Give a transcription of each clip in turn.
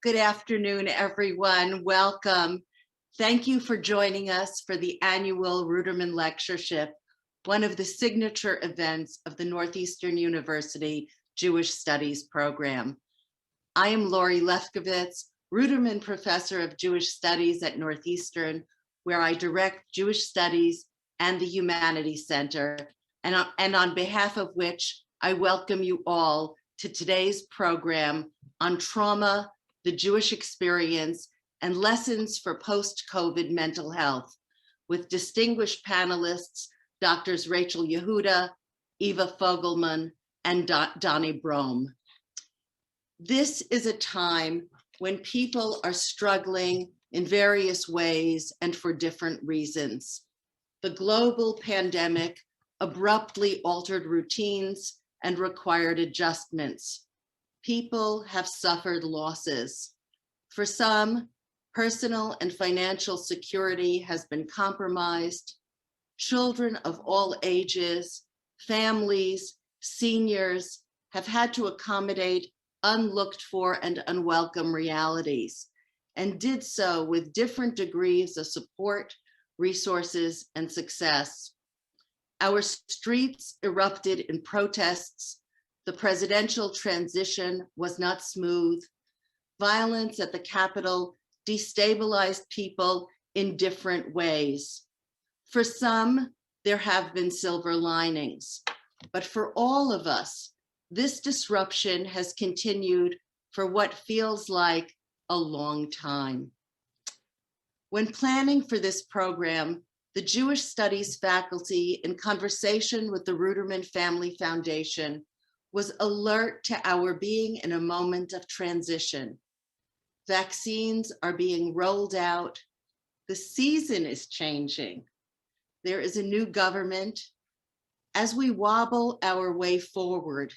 Good afternoon, everyone. Welcome. Thank you for joining us for the annual Ruderman Lectureship, one of the signature events of the Northeastern University Jewish Studies program. I am Lori Lefkowitz, Ruderman Professor of Jewish Studies at Northeastern, where I direct Jewish Studies and the Humanities Center, and on behalf of which I welcome you all to today's program on trauma, the Jewish experience, and lessons for post-COVID mental health, with distinguished panelists, Drs. Rachel Yehuda, Eva Fogelman, and Donnie Brome. This is a time when people are struggling in various ways and for different reasons. The global pandemic abruptly altered routines and required adjustments. People have suffered losses. For some, personal and financial security has been compromised. Children of all ages, families, seniors have had to accommodate unlooked for and unwelcome realities, and did so with different degrees of support, resources, and success. Our streets erupted in protests. The presidential transition was not smooth. Violence at the Capitol destabilized people in different ways. For some, there have been silver linings, but for all of us, this disruption has continued for what feels like a long time. When planning for this program, the Jewish Studies faculty, in conversation with the Ruderman Family Foundation, was alert to our being in a moment of transition. Vaccines are being rolled out. The season is changing. There is a new government. As we wobble our way forward,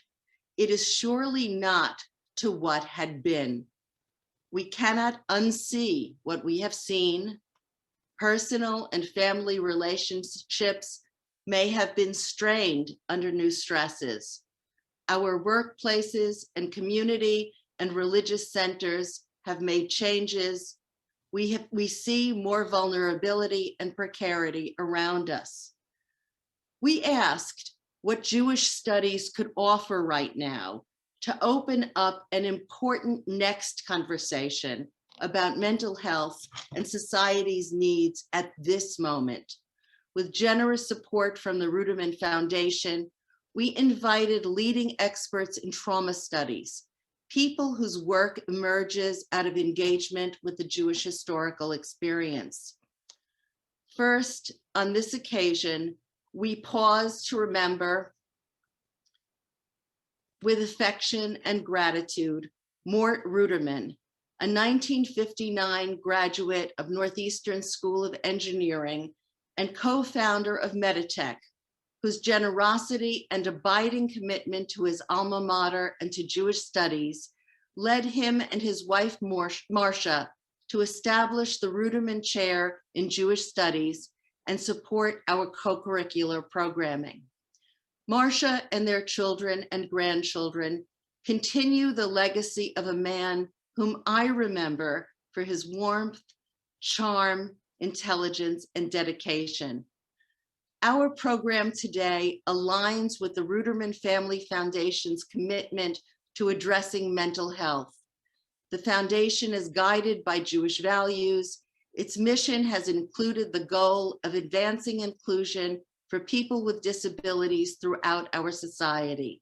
it is surely not to what had been. We cannot unsee what we have seen. Personal and family relationships may have been strained under new stresses. Our workplaces and community and religious centers have made changes. We see more vulnerability and precarity around us. We asked what Jewish studies could offer right now to open up an important next conversation about mental health and society's needs at this moment. With generous support from the Ruderman Foundation, we invited leading experts in trauma studies, people whose work emerges out of engagement with the Jewish historical experience. First, on this occasion, we pause to remember with affection and gratitude Mort Ruderman, a 1959 graduate of Northeastern School of Engineering and co-founder of Meditech, whose generosity and abiding commitment to his alma mater and to Jewish studies led him and his wife, Marcia, to establish the Ruderman Chair in Jewish Studies and support our co-curricular programming. Marcia and their children and grandchildren continue the legacy of a man whom I remember for his warmth, charm, intelligence, and dedication. Our program today aligns with the Ruderman Family Foundation's commitment to addressing mental health. The foundation is guided by Jewish values. Its mission has included the goal of advancing inclusion for people with disabilities throughout our society.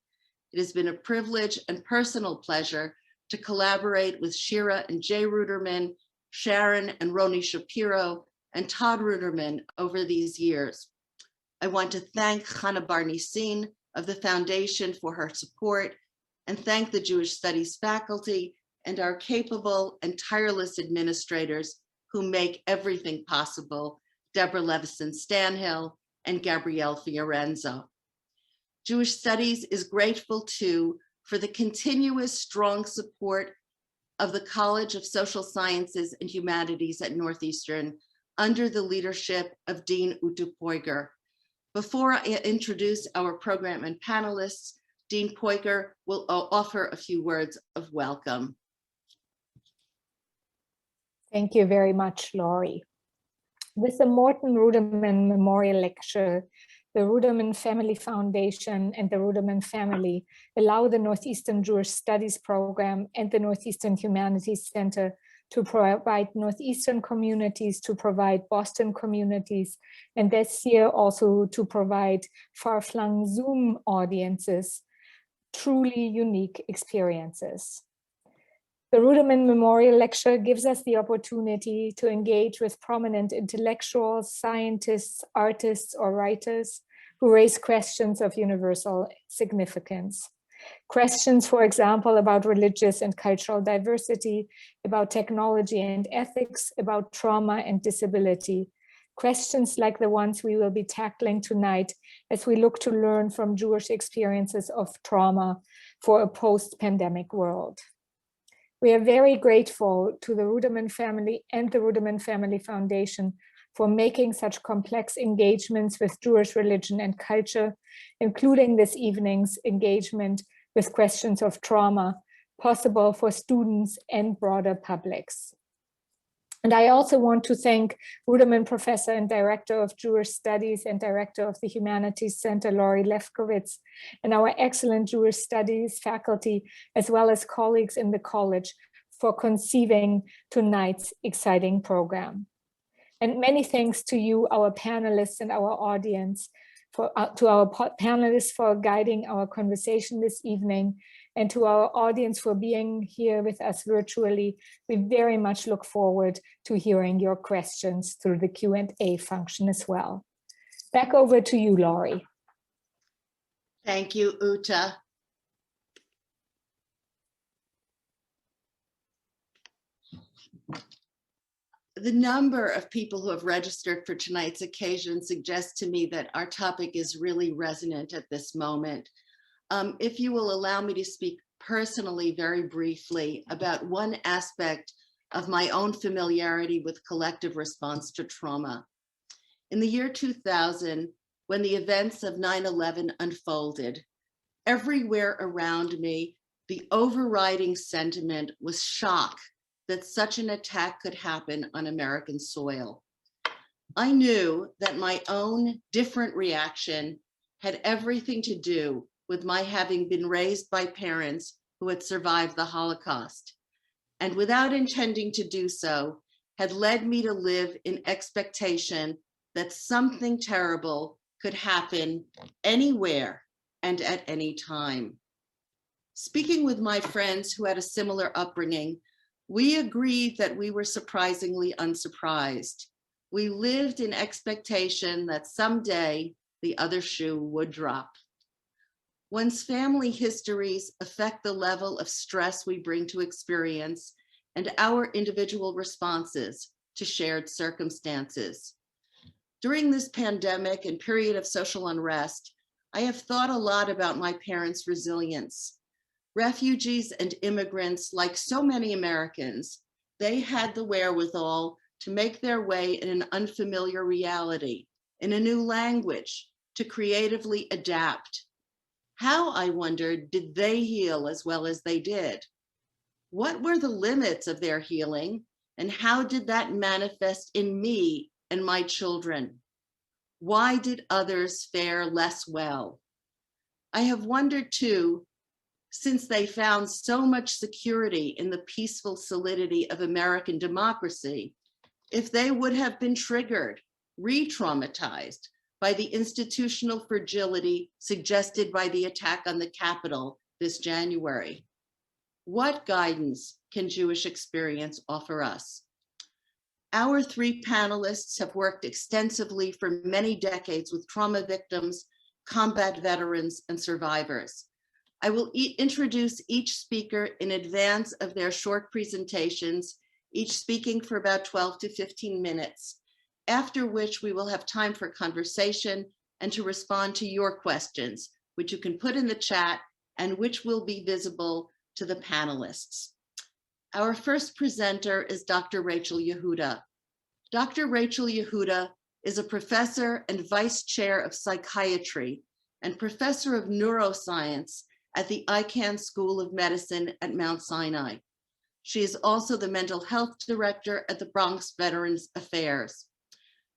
It has been a privilege and personal pleasure to collaborate with Shira and Jay Ruderman, Sharon and Roni Shapiro, and Todd Ruderman over these years. I want to thank Chana Bar-Nisin of the Foundation for her support, and thank the Jewish Studies faculty and our capable and tireless administrators who make everything possible, Deborah Levison-Stanhill and Gabrielle Fiorenzo. Jewish Studies is grateful too for the continuous strong support of the College of Social Sciences and Humanities at Northeastern under the leadership of Dean Ute Poiger. Before I introduce our program and panelists, Dean Poiger will offer a few words of welcome. Thank you very much, Laurie. With the Morton Ruderman Memorial Lecture, the Ruderman Family Foundation and the Ruderman family allow the Northeastern Jewish Studies Program and the Northeastern Humanities Center to provide Northeastern communities, to provide Boston communities, and this year also to provide far-flung Zoom audiences truly unique experiences. The Ruderman Memorial Lecture gives us the opportunity to engage with prominent intellectuals, scientists, artists, or writers who raise questions of universal significance. Questions, for example, about religious and cultural diversity, about technology and ethics, about trauma and disability. Questions like the ones we will be tackling tonight as we look to learn from Jewish experiences of trauma for a post-pandemic world. We are very grateful to the Ruderman family and the Ruderman Family Foundation for making such complex engagements with Jewish religion and culture, including this evening's engagement with questions of trauma, possible for students and broader publics. And I also want to thank Ruderman Professor and Director of Jewish Studies and Director of the Humanities Center, Lori Lefkowitz, and our excellent Jewish Studies faculty, as well as colleagues in the college, for conceiving tonight's exciting program. And many thanks to you, our panelists and our audience, to our panelists for guiding our conversation this evening, and to our audience for being here with us virtually. We very much look forward to hearing your questions through the Q&A function as well. Back over to you, Laurie. Thank you, Uta. The number of people who have registered for tonight's occasion suggests to me that our topic is really resonant at this moment. If you will allow me to speak personally very briefly about one aspect of my own familiarity with collective response to trauma. In the year 2000, when the events of 9/11 unfolded, everywhere around me, the overriding sentiment was shock that such an attack could happen on American soil. I knew that my own different reaction had everything to do with my having been raised by parents who had survived the Holocaust, and without intending to do so, had led me to live in expectation that something terrible could happen anywhere and at any time. Speaking with my friends who had a similar upbringing, we agreed that we were surprisingly unsurprised. We lived in expectation that someday the other shoe would drop. One's family histories affect the level of stress we bring to experience and our individual responses to shared circumstances. During this pandemic and period of social unrest, I have thought a lot about my parents' resilience. Refugees and immigrants, like so many Americans, they had the wherewithal to make their way in an unfamiliar reality, in a new language, to creatively adapt. How, I wondered, did they heal as well as they did? What were the limits of their healing, and how did that manifest in me and my children? Why did others fare less well? I have wondered too, since they found so much security in the peaceful solidity of American democracy, if they would have been triggered, re-traumatized by the institutional fragility suggested by the attack on the Capitol this January. What guidance can Jewish experience offer us? Our three panelists have worked extensively for many decades with trauma victims, combat veterans, and survivors. I will introduce each speaker in advance of their short presentations, each speaking for about 12 to 15 minutes, after which we will have time for conversation and to respond to your questions, which you can put in the chat and which will be visible to the panelists. Our first presenter is Dr. Rachel Yehuda. Dr. Rachel Yehuda is a professor and vice chair of psychiatry and professor of neuroscience at the Icahn School of Medicine at Mount Sinai. She is also the mental health director at the Bronx Veterans Affairs.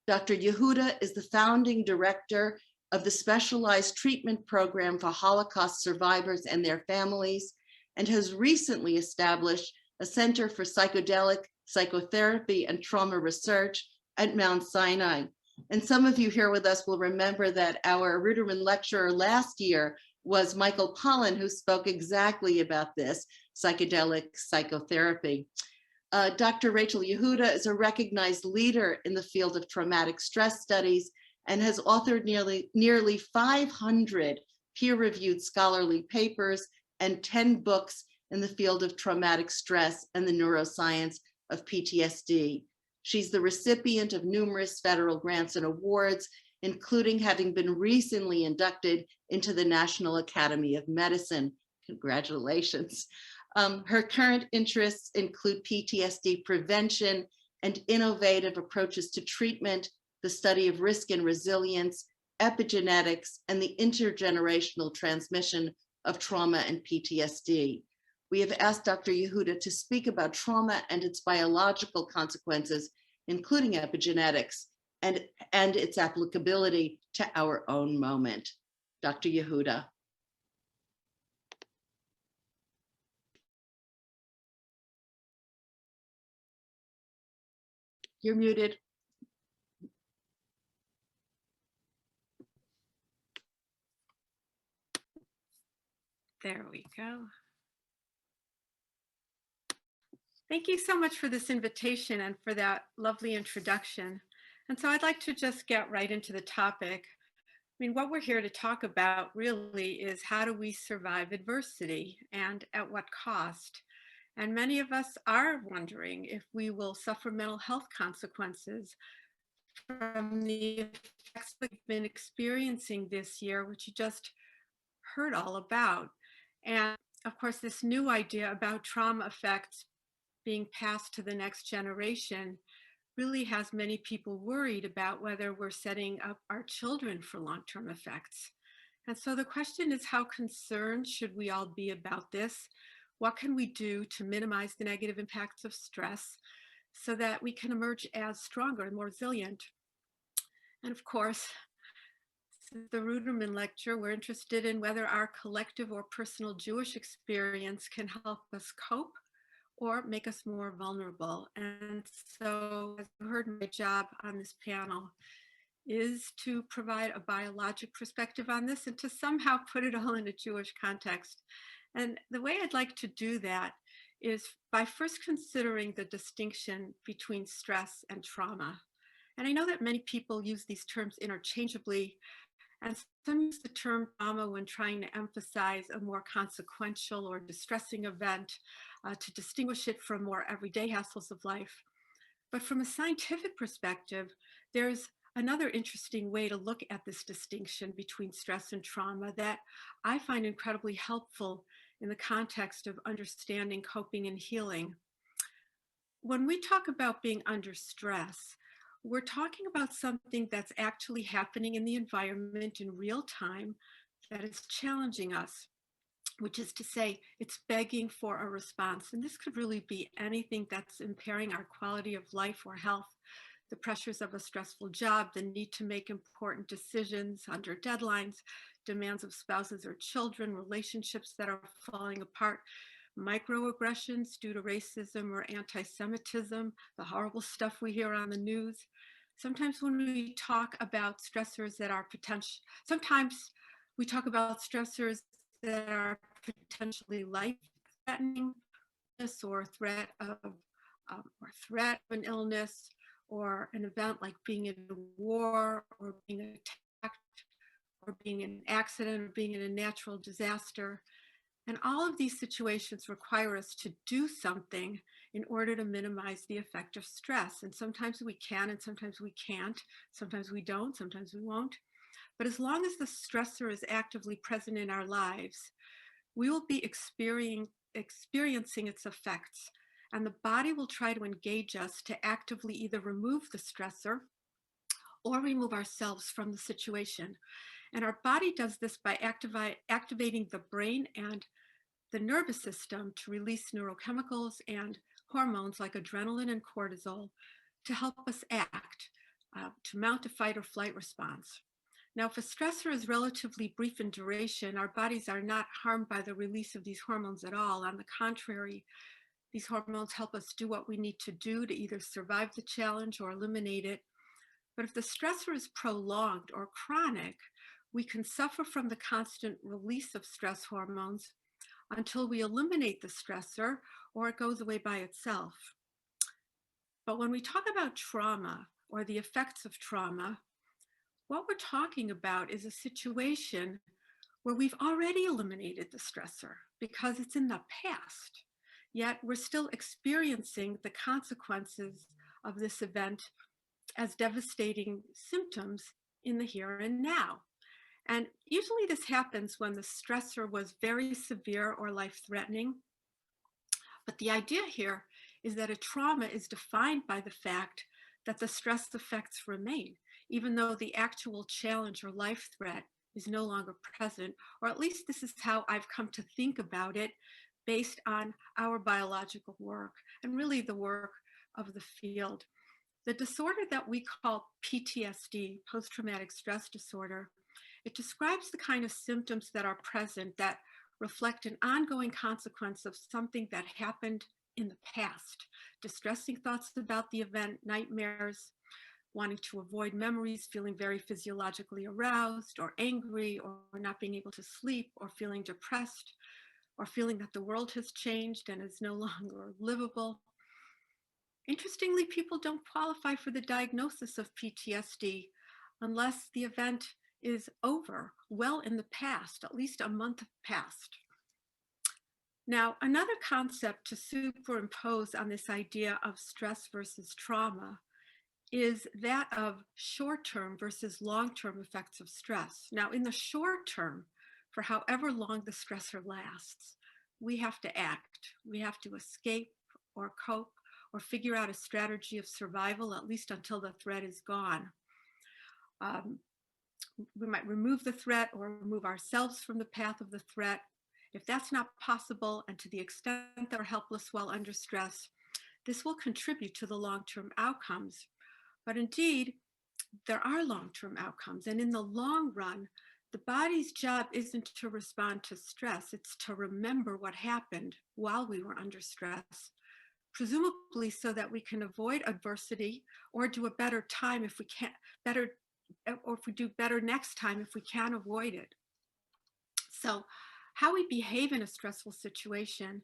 Dr. Yehuda is the founding director of the Specialized Treatment Program for Holocaust Survivors and their families, and has recently established a Center for Psychedelic Psychotherapy and Trauma Research at Mount Sinai. And some of you here with us will remember that our Ruderman lecturer last year was Michael Pollan, who spoke exactly about this, psychedelic psychotherapy. Dr. Rachel Yehuda is a recognized leader in the field of traumatic stress studies and has authored nearly 500 peer-reviewed scholarly papers and 10 books in the field of traumatic stress and the neuroscience of PTSD. She's the recipient of numerous federal grants and awards, including having been recently inducted into the National Academy of Medicine. Congratulations. Her current interests include PTSD prevention and innovative approaches to treatment, the study of risk and resilience, epigenetics, and the intergenerational transmission of trauma and PTSD. We have asked Dr. Yehuda to speak about trauma and its biological consequences, including epigenetics, and its applicability to our own moment. Dr. Yehuda. You're muted. There we go. Thank you so much for this invitation and for that lovely introduction. And so I'd like to just get right into the topic. I mean, what we're here to talk about really is how do we survive adversity and at what cost? And many of us are wondering if we will suffer mental health consequences from the effects we've been experiencing this year, which you just heard all about. And of course, this new idea about trauma effects being passed to the next generation really has many people worried about whether we're setting up our children for long-term effects. And so the question is, how concerned should we all be about this? What can we do to minimize the negative impacts of stress so that we can emerge as stronger and more resilient? And of course, the Ruderman Lecture, we're interested in whether our collective or personal Jewish experience can help us cope or make us more vulnerable. And so, as you heard, my job on this panel is to provide a biologic perspective on this and to somehow put it all in a Jewish context. And the way I'd like to do that is by first considering the distinction between stress and trauma. And I know that many people use these terms interchangeably, and some use the term trauma when trying to emphasize a more consequential or distressing event to distinguish it from more everyday hassles of life. But from a scientific perspective, there's another interesting way to look at this distinction between stress and trauma that I find incredibly helpful in the context of understanding coping and healing. When we talk about being under stress, we're talking about something that's actually happening in the environment in real time that is challenging us, which is to say, it's begging for a response. And this could really be anything that's impairing our quality of life or health, the pressures of a stressful job, the need to make important decisions under deadlines, demands of spouses or children, relationships that are falling apart, microaggressions due to racism or anti-Semitism, the horrible stuff we hear on the news. Sometimes when we talk about stressors that are sometimes we talk about stressors that are potentially life-threatening, or threat of an illness, or an event like being in a war, or being attacked, or being in an accident, or being in a natural disaster. And all of these situations require us to do something in order to minimize the effect of stress. And sometimes we can, and sometimes we can't. Sometimes we don't, sometimes we won't. But as long as the stressor is actively present in our lives, we will be experiencing its effects. And the body will try to engage us to actively either remove the stressor or remove ourselves from the situation. And our body does this by activating the brain and the nervous system to release neurochemicals and hormones like adrenaline and cortisol to help us act, to mount a fight or flight response. Now, if a stressor is relatively brief in duration, our bodies are not harmed by the release of these hormones at all. On the contrary, these hormones help us do what we need to do to either survive the challenge or eliminate it. But if the stressor is prolonged or chronic, we can suffer from the constant release of stress hormones until we eliminate the stressor or it goes away by itself. But when we talk about trauma or the effects of trauma, what we're talking about is a situation where we've already eliminated the stressor because it's in the past, yet we're still experiencing the consequences of this event as devastating symptoms in the here and now. And usually this happens when the stressor was very severe or life-threatening. But the idea here is that a trauma is defined by the fact that the stress effects remain, even though the actual challenge or life threat is no longer present, or at least this is how I've come to think about it based on our biological work and really the work of the field. The disorder that we call PTSD, post-traumatic stress disorder, it describes the kind of symptoms that are present that reflect an ongoing consequence of something that happened in the past. Distressing thoughts about the event, nightmares, wanting to avoid memories, feeling very physiologically aroused or angry, or not being able to sleep, or feeling depressed, or feeling that the world has changed and is no longer livable. Interestingly, people don't qualify for the diagnosis of PTSD unless the event is over, well in the past, at least a month past. Now, another concept to superimpose on this idea of stress versus trauma is that of short-term versus long-term effects of stress. Now, in the short term, for however long the stressor lasts, we have to act. We have to escape or cope or figure out a strategy of survival, at least until the threat is gone. We might remove the threat or remove ourselves from the path of the threat. If that's not possible, and to the extent that we're helpless while under stress, this will contribute to the long-term outcomes. But indeed, there are long-term outcomes. And in the long run, the body's job isn't to respond to stress, it's to remember what happened while we were under stress, presumably so that we can avoid adversity or do a better time if we can't, or if we do better next time if we can't avoid it. So how we behave in a stressful situation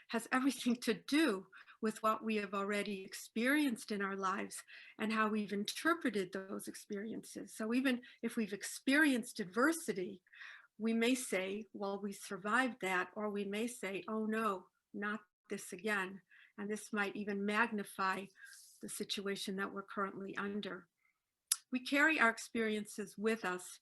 has everything to do with what we have already experienced in our lives and how we've interpreted those experiences. So even if we've experienced adversity, we may say, well, we survived that, or we may say, oh no, not this again. And this might even magnify the situation that we're currently under. We carry our experiences with us,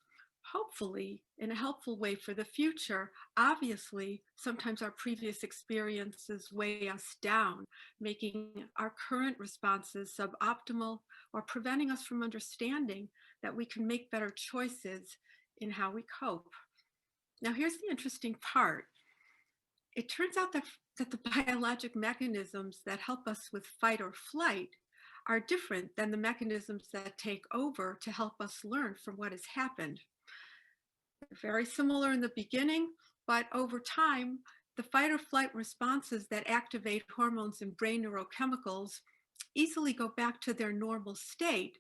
hopefully in a helpful way for the future. Obviously, sometimes our previous experiences weigh us down, making our current responses suboptimal or preventing us from understanding that we can make better choices in how we cope. Now, here's the interesting part. It turns out that the biologic mechanisms that help us with fight or flight are different than the mechanisms that take over to help us learn from what has happened. They're very similar in the beginning, but over time, the fight or flight responses that activate hormones and brain neurochemicals easily go back to their normal state,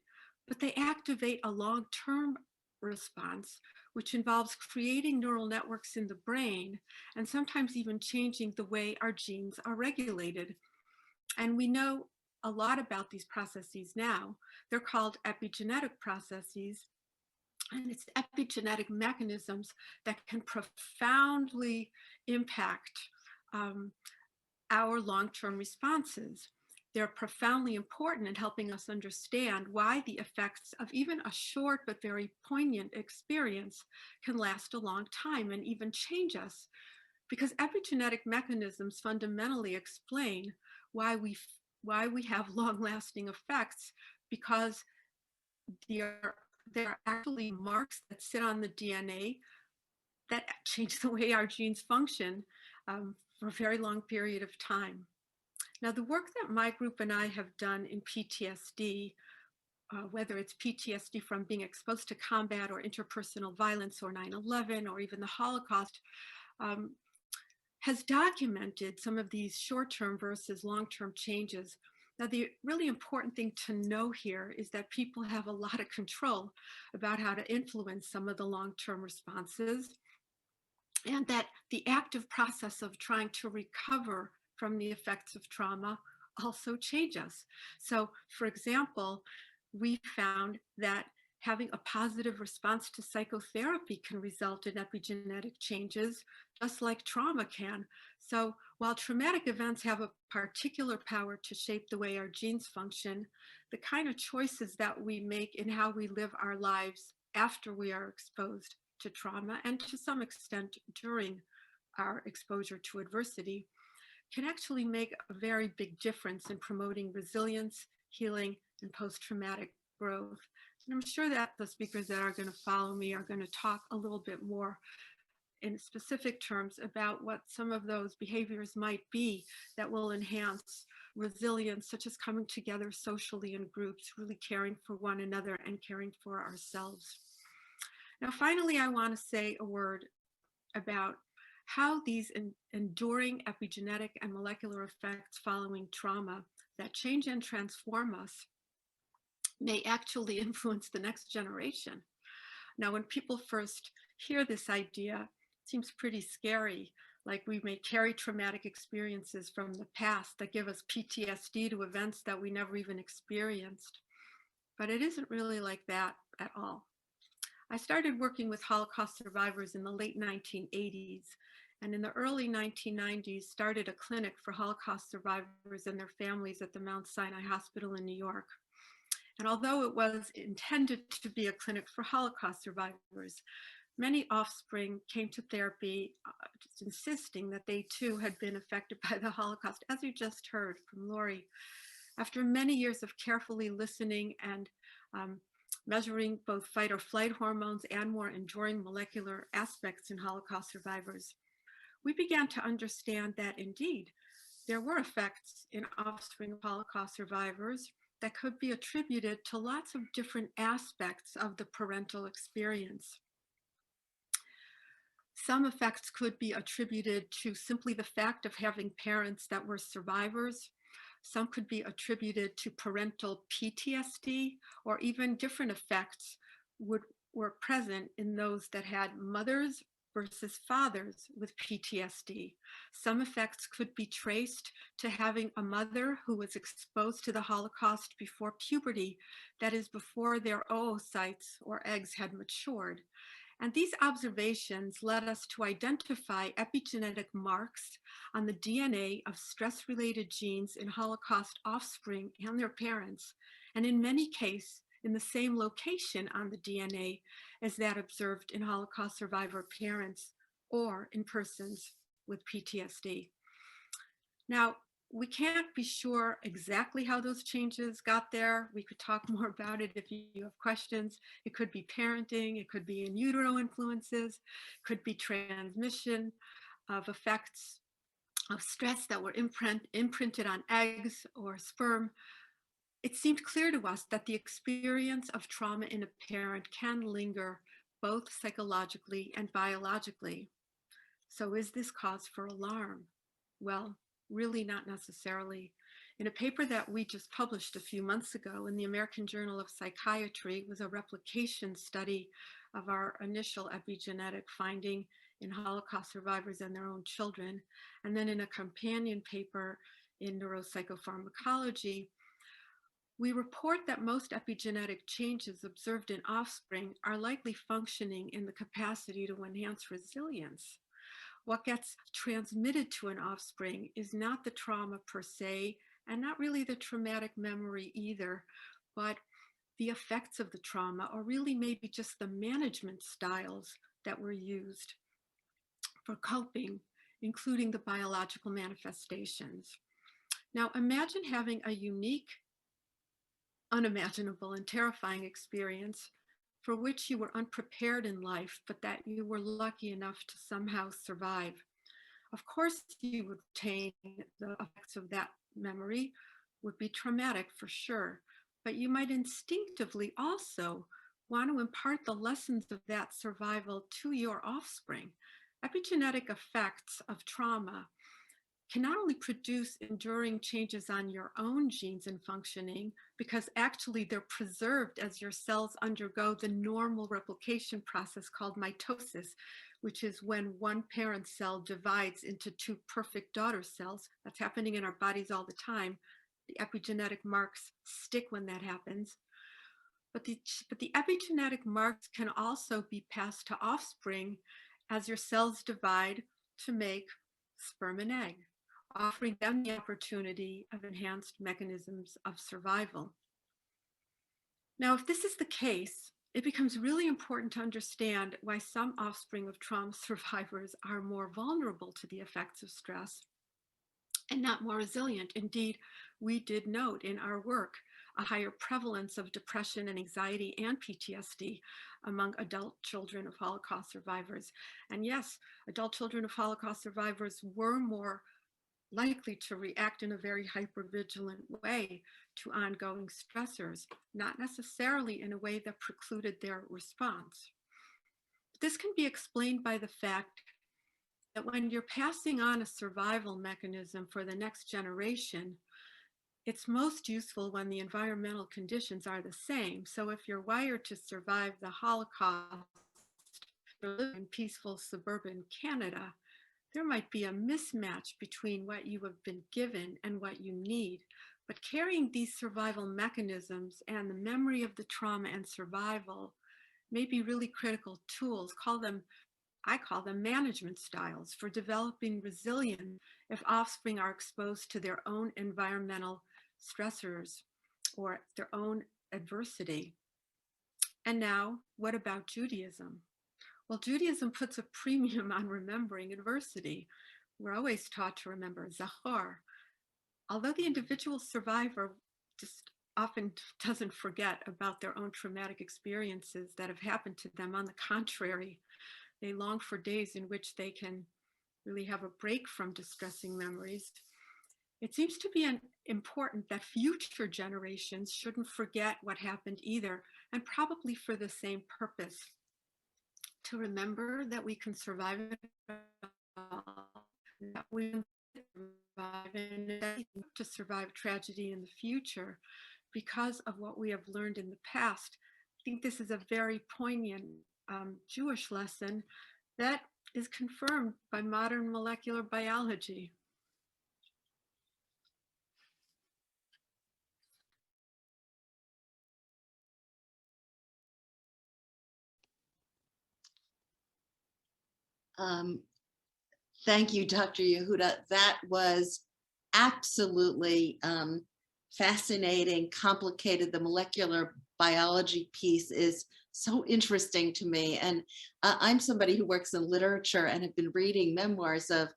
but they activate a long-term response, which involves creating neural networks in the brain and sometimes even changing the way our genes are regulated. And we know a lot about these processes now. They're called epigenetic processes, and it's epigenetic mechanisms that can profoundly impact our long-term responses. They're profoundly important in helping us understand why the effects of even a short but very poignant experience can last a long time and even change us. Because epigenetic mechanisms fundamentally explain why we have long-lasting effects, because there are actually marks that sit on the DNA that change the way our genes function for a very long period of time. Now, the work that my group and I have done in PTSD, whether it's PTSD from being exposed to combat or interpersonal violence or 9/11 or even the Holocaust, has documented some of these short-term versus long-term changes. Now, the really important thing to know here is that people have a lot of control about how to influence some of the long-term responses, and that the active process of trying to recover from the effects of trauma also changes. So, for example, we found that having a positive response to psychotherapy can result in epigenetic changes, just like trauma can. So while traumatic events have a particular power to shape the way our genes function, the kind of choices that we make in how we live our lives after we are exposed to trauma, and to some extent during our exposure to adversity, can actually make a very big difference in promoting resilience, healing, and post-traumatic growth. And I'm sure that the speakers that are going to follow me are going to talk a little bit more in specific terms about what some of those behaviors might be that will enhance resilience, such as coming together socially in groups, really caring for one another and caring for ourselves. Now, finally, I want to say a word about how these enduring epigenetic and molecular effects following trauma that change and transform us may actually influence the next generation. Now, when people first hear this idea, it seems pretty scary, like we may carry traumatic experiences from the past that give us PTSD to events that we never even experienced. But it isn't really like that at all. I started working with Holocaust survivors in the late 1980s, and in the early 1990s started a clinic for Holocaust survivors and their families at the Mount Sinai Hospital in New York. And although it was intended to be a clinic for Holocaust survivors, many offspring came to therapy just insisting that they too had been affected by the Holocaust, as you just heard from Lori. After many years of carefully listening and measuring both fight or flight hormones and more enduring molecular aspects in Holocaust survivors, we began to understand that indeed there were effects in offspring of Holocaust survivors that could be attributed to lots of different aspects of the parental experience. Some effects could be attributed to simply the fact of having parents that were survivors. Some could be attributed to parental PTSD, or even different effects were present in those that had mothers versus fathers with PTSD. Some effects could be traced to having a mother who was exposed to the Holocaust before puberty, that is, before their oocytes or eggs had matured. And these observations led us to identify epigenetic marks on the DNA of stress-related genes in Holocaust offspring and their parents, and in many cases, in the same location on the DNA as that observed in Holocaust survivor parents or in persons with PTSD. Now, we can't be sure exactly how those changes got there. We could talk more about it if you have questions. It could be parenting, it could be in utero influences, it could be transmission of effects of stress that were imprinted on eggs or sperm. It seemed clear to us that the experience of trauma in a parent can linger both psychologically and biologically. So is this cause for alarm? Well, really not necessarily. In a paper that we just published a few months ago in the American Journal of Psychiatry was a replication study of our initial epigenetic finding in Holocaust survivors and their own children. And then in a companion paper in neuropsychopharmacology, we report that most epigenetic changes observed in offspring are likely functioning in the capacity to enhance resilience. What gets transmitted to an offspring is not the trauma per se, and not really the traumatic memory either, but the effects of the trauma, or really maybe just the management styles that were used for coping, including the biological manifestations. Now, imagine having a unique, unimaginable, and terrifying experience for which you were unprepared in life, but that you were lucky enough to somehow survive. Of course, you would retain the effects of that memory, would be traumatic for sure, but you might instinctively also want to impart the lessons of that survival to your offspring. Epigenetic effects of trauma can not only produce enduring changes on your own genes and functioning, because actually they're preserved as your cells undergo the normal replication process called mitosis, which is when one parent cell divides into two perfect daughter cells. That's happening in our bodies all the time. The epigenetic marks stick when that happens. But the epigenetic marks can also be passed to offspring as your cells divide to make sperm and egg, offering them the opportunity of enhanced mechanisms of survival. Now, if this is the case, it becomes really important to understand why some offspring of trauma survivors are more vulnerable to the effects of stress and not more resilient. Indeed, we did note in our work a higher prevalence of depression and anxiety and PTSD among adult children of Holocaust survivors. And yes, adult children of Holocaust survivors were more likely to react in a very hypervigilant way to ongoing stressors, not necessarily in a way that precluded their response. This can be explained by the fact that when you're passing on a survival mechanism for the next generation, it's most useful when the environmental conditions are the same. So if you're wired to survive the Holocaust in peaceful suburban Canada, there might be a mismatch between what you have been given and what you need. But carrying these survival mechanisms and the memory of the trauma and survival may be really critical tools. I call them management styles for developing resilience if offspring are exposed to their own environmental stressors or their own adversity. And now, what about Judaism? Well, Judaism puts a premium on remembering adversity. We're always taught to remember Zachor. Although the individual survivor just often doesn't forget about their own traumatic experiences that have happened to them. On the contrary, they long for days in which they can really have a break from distressing memories. It seems to be important that future generations shouldn't forget what happened either, and probably for the same purpose. To remember that we can survive it all, that we can survive and to survive tragedy in the future because of what we have learned in the past. I think this is a very poignant Jewish lesson that is confirmed by modern molecular biology. Thank you, Dr. Yehuda. That was absolutely fascinating, complicated. The molecular biology piece is so interesting to me. And I'm somebody who works in literature and have been reading memoirs of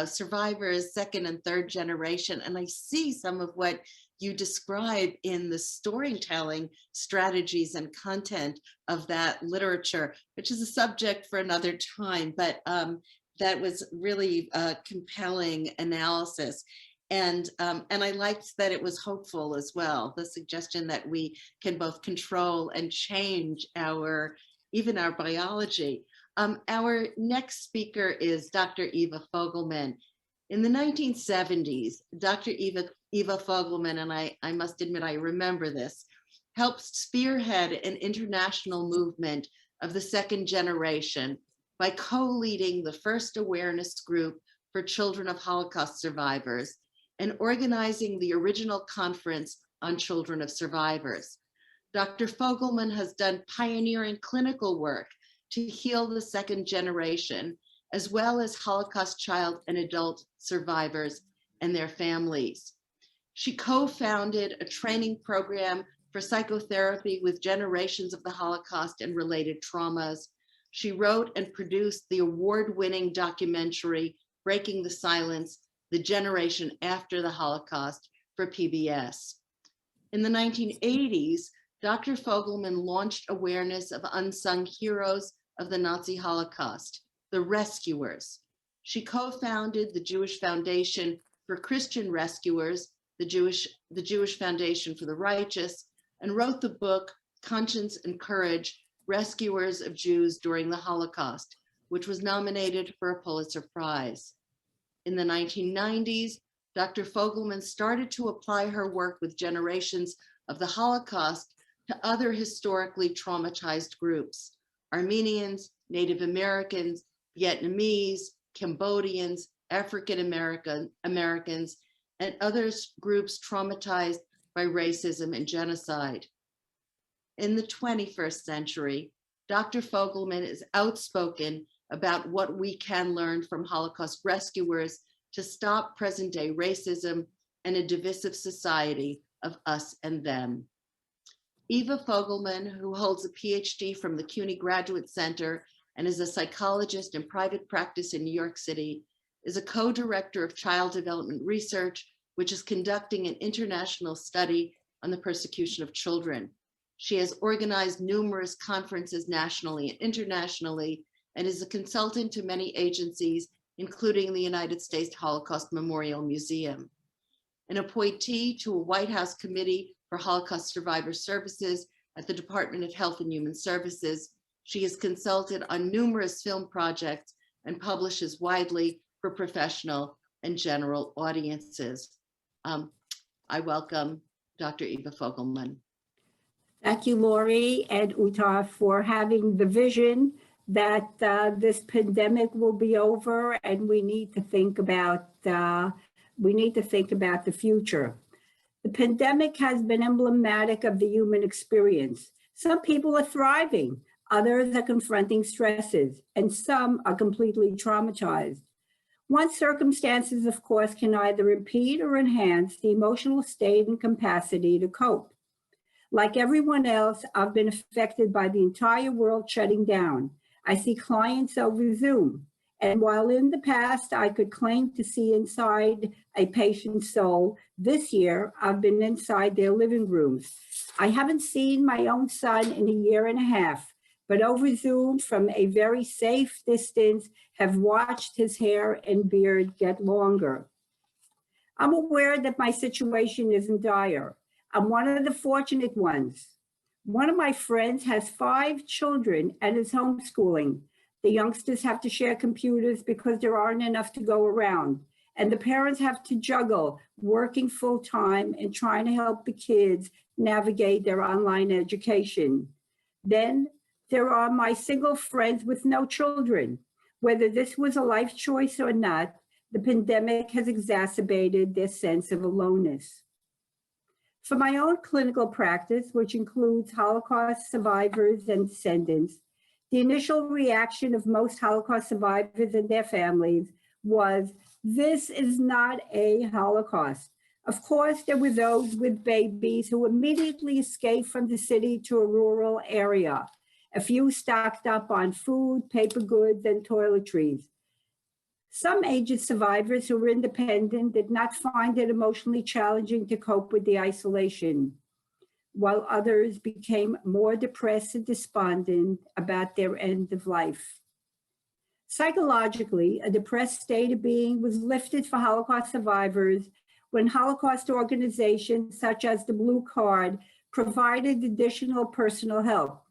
survivors, second and third generation. And I see some of what you describe in the storytelling strategies and content of that literature, which is a subject for another time. But that was really a compelling analysis. And I liked that it was hopeful as well, the suggestion that we can both control and change even our biology. Our next speaker is Dr. Eva Fogelman. In the 1970s, Dr. Eva Fogelman, and I must admit I remember this, helped spearhead an international movement of the second generation by co-leading the first awareness group for children of Holocaust survivors and organizing the original conference on children of survivors. Dr. Fogelman has done pioneering clinical work to heal the second generation, as well as Holocaust child and adult survivors and their families. She co-founded a training program for psychotherapy with generations of the Holocaust and related traumas. She wrote and produced the award-winning documentary, Breaking the Silence, The Generation After the Holocaust for PBS. In the 1980s, Dr. Fogelman launched awareness of unsung heroes of the Nazi Holocaust, the rescuers, She co-founded the Jewish Foundation for Christian Rescuers, the Jewish Foundation for the Righteous, and wrote the book Conscience and Courage, Rescuers of Jews During the Holocaust, which was nominated for a Pulitzer Prize. In the 1990s, Dr. Fogelman started to apply her work with generations of the Holocaust to other historically traumatized groups: Armenians, Native Americans, Vietnamese, Cambodians, African Americans, and other groups traumatized by racism and genocide. In the 21st century, Dr. Fogelman is outspoken about what we can learn from Holocaust rescuers to stop present-day racism and a divisive society of us and them. Eva Fogelman, who holds a PhD from the CUNY Graduate Center and is a psychologist in private practice in New York City, is a co-director of child development research, which is conducting an international study on the persecution of children. She has organized numerous conferences nationally and internationally, and is a consultant to many agencies, including the United States Holocaust Memorial Museum. An appointee to a White House Committee for Holocaust Survivor Services at the Department of Health and Human Services, she has consulted on numerous film projects and publishes widely for professional and general audiences. I welcome Dr. Eva Fogelman. Thank you, Lori and Uta, for having the vision that this pandemic will be over, and we need to think about the future. The pandemic has been emblematic of the human experience. Some people are thriving, others are confronting stresses, and some are completely traumatized. One's circumstances, of course, can either impede or enhance the emotional state and capacity to cope. Like everyone else, I've been affected by the entire world shutting down. I see clients over Zoom, and while in the past I could claim to see inside a patient's soul, this year I've been inside their living rooms. I haven't seen my own son in a year and a half, but over Zoom from a very safe distance have watched his hair and beard get longer. I'm aware that my situation isn't dire. I'm one of the fortunate ones. One of my friends has 5 children and is homeschooling. The youngsters have to share computers because there aren't enough to go around. And the parents have to juggle working full time and trying to help the kids navigate their online education. Then there are my single friends with no children. Whether this was a life choice or not, the pandemic has exacerbated their sense of aloneness. For my own clinical practice, which includes Holocaust survivors and descendants, the initial reaction of most Holocaust survivors and their families was, "This is not a Holocaust." Of course, there were those with babies who immediately escaped from the city to a rural area. A few stocked up on food, paper goods, and toiletries. Some aged survivors who were independent did not find it emotionally challenging to cope with the isolation, while others became more depressed and despondent about their end of life. Psychologically, a depressed state of being was lifted for Holocaust survivors when Holocaust organizations such as the Blue Card provided additional personal help.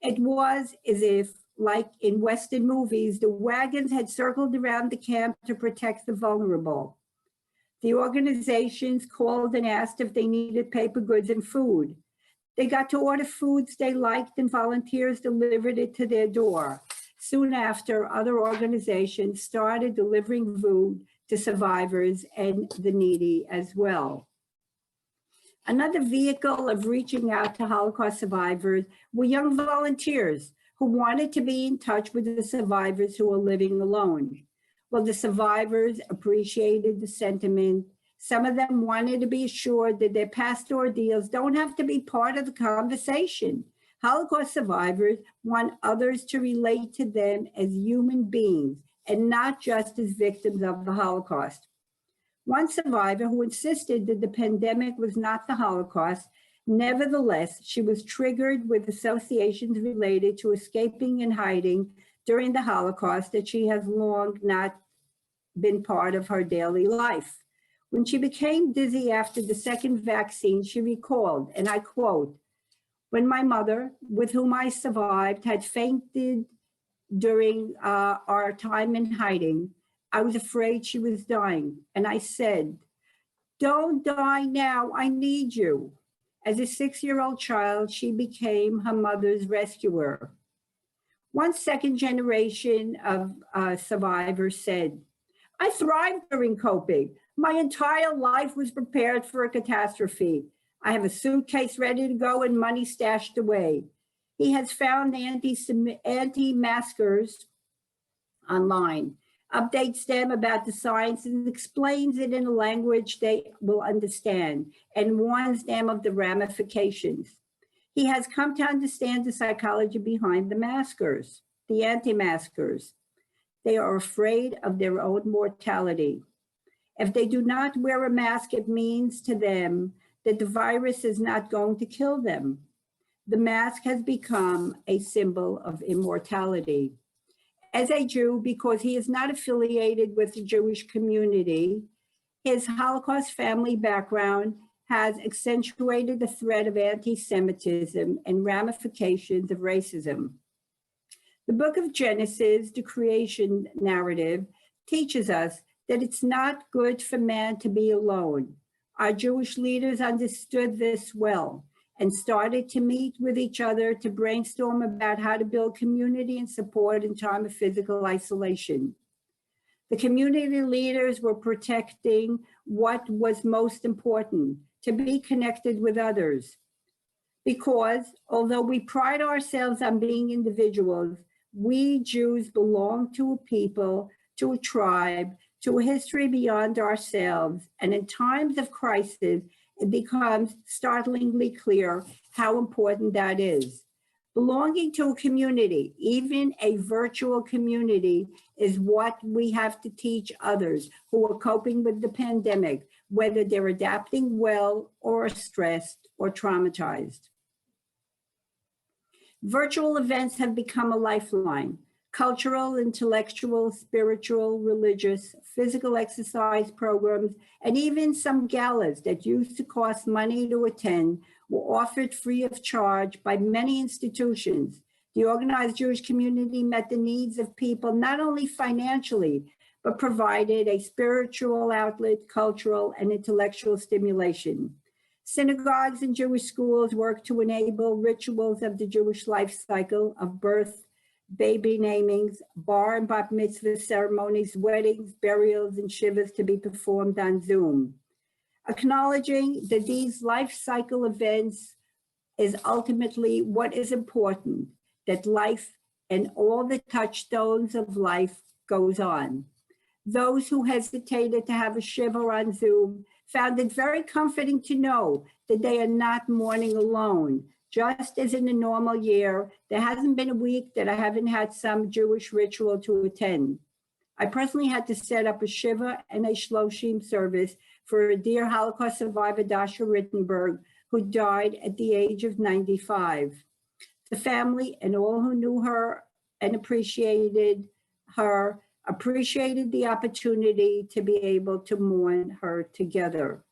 It was as if, like in Western movies, the wagons had circled around the camp to protect the vulnerable. The organizations called and asked if they needed paper goods and food. They got to order foods they liked, and volunteers delivered it to their door. Soon after, other organizations started delivering food to survivors and the needy as well. Another vehicle of reaching out to Holocaust survivors were young volunteers who wanted to be in touch with the survivors who were living alone. Well, the survivors appreciated the sentiment. Some of them wanted to be assured that their past ordeals don't have to be part of the conversation. Holocaust survivors want others to relate to them as human beings and not just as victims of the Holocaust. One survivor who insisted that the pandemic was not the Holocaust, nevertheless, she was triggered with associations related to escaping and hiding during the Holocaust that she has long not been part of her daily life. When she became dizzy after the second vaccine, she recalled, and I quote, "When my mother, with whom I survived, had fainted during our time in hiding, I was afraid she was dying. And I said, 'Don't die now, I need you.' As a 6-year-old child, she became her mother's rescuer." One second generation of survivors said, "I thrived during COVID. My entire life was prepared for a catastrophe. I have a suitcase ready to go and money stashed away." He has found anti-maskers online, updates them about the science and explains it in a language they will understand, and warns them of the ramifications. He has come to understand the psychology behind the maskers, the anti-maskers. They are afraid of their own mortality. If they do not wear a mask, it means to them that the virus is not going to kill them. The mask has become a symbol of immortality. As a Jew, because he is not affiliated with the Jewish community, his Holocaust family background has accentuated the threat of anti-Semitism and ramifications of racism. The book of Genesis, the creation narrative, teaches us that it's not good for man to be alone. Our Jewish leaders understood this well and started to meet with each other to brainstorm about how to build community and support in time of physical isolation. The community leaders were protecting what was most important, to be connected with others. Because although we pride ourselves on being individuals, we Jews belong to a people, to a tribe, to a history beyond ourselves. And in times of crisis, it becomes startlingly clear how important that is. Belonging to a community, even a virtual community, is what we have to teach others who are coping with the pandemic, whether they're adapting well or stressed or traumatized. Virtual events have become a lifeline. Cultural, intellectual, spiritual, religious, physical exercise programs, and even some galas that used to cost money to attend were offered free of charge by many institutions. The organized Jewish community met the needs of people not only financially, but provided a spiritual outlet, cultural, and intellectual stimulation. Synagogues and Jewish schools work to enable rituals of the Jewish life cycle of birth, baby namings, bar and bat mitzvah ceremonies, weddings, burials, and shivas to be performed on Zoom. Acknowledging that these life cycle events is ultimately what is important, that life and all the touchstones of life goes on. Those who hesitated to have a shiva on Zoom found it very comforting to know that they are not mourning alone. Just as in a normal year, there hasn't been a week that I haven't had some Jewish ritual to attend. I personally had to set up a shiva and a shloshim service for a dear Holocaust survivor, Dasha Rittenberg, who died at the age of 95. The family and all who knew her and appreciated her appreciated the opportunity to be able to mourn her together.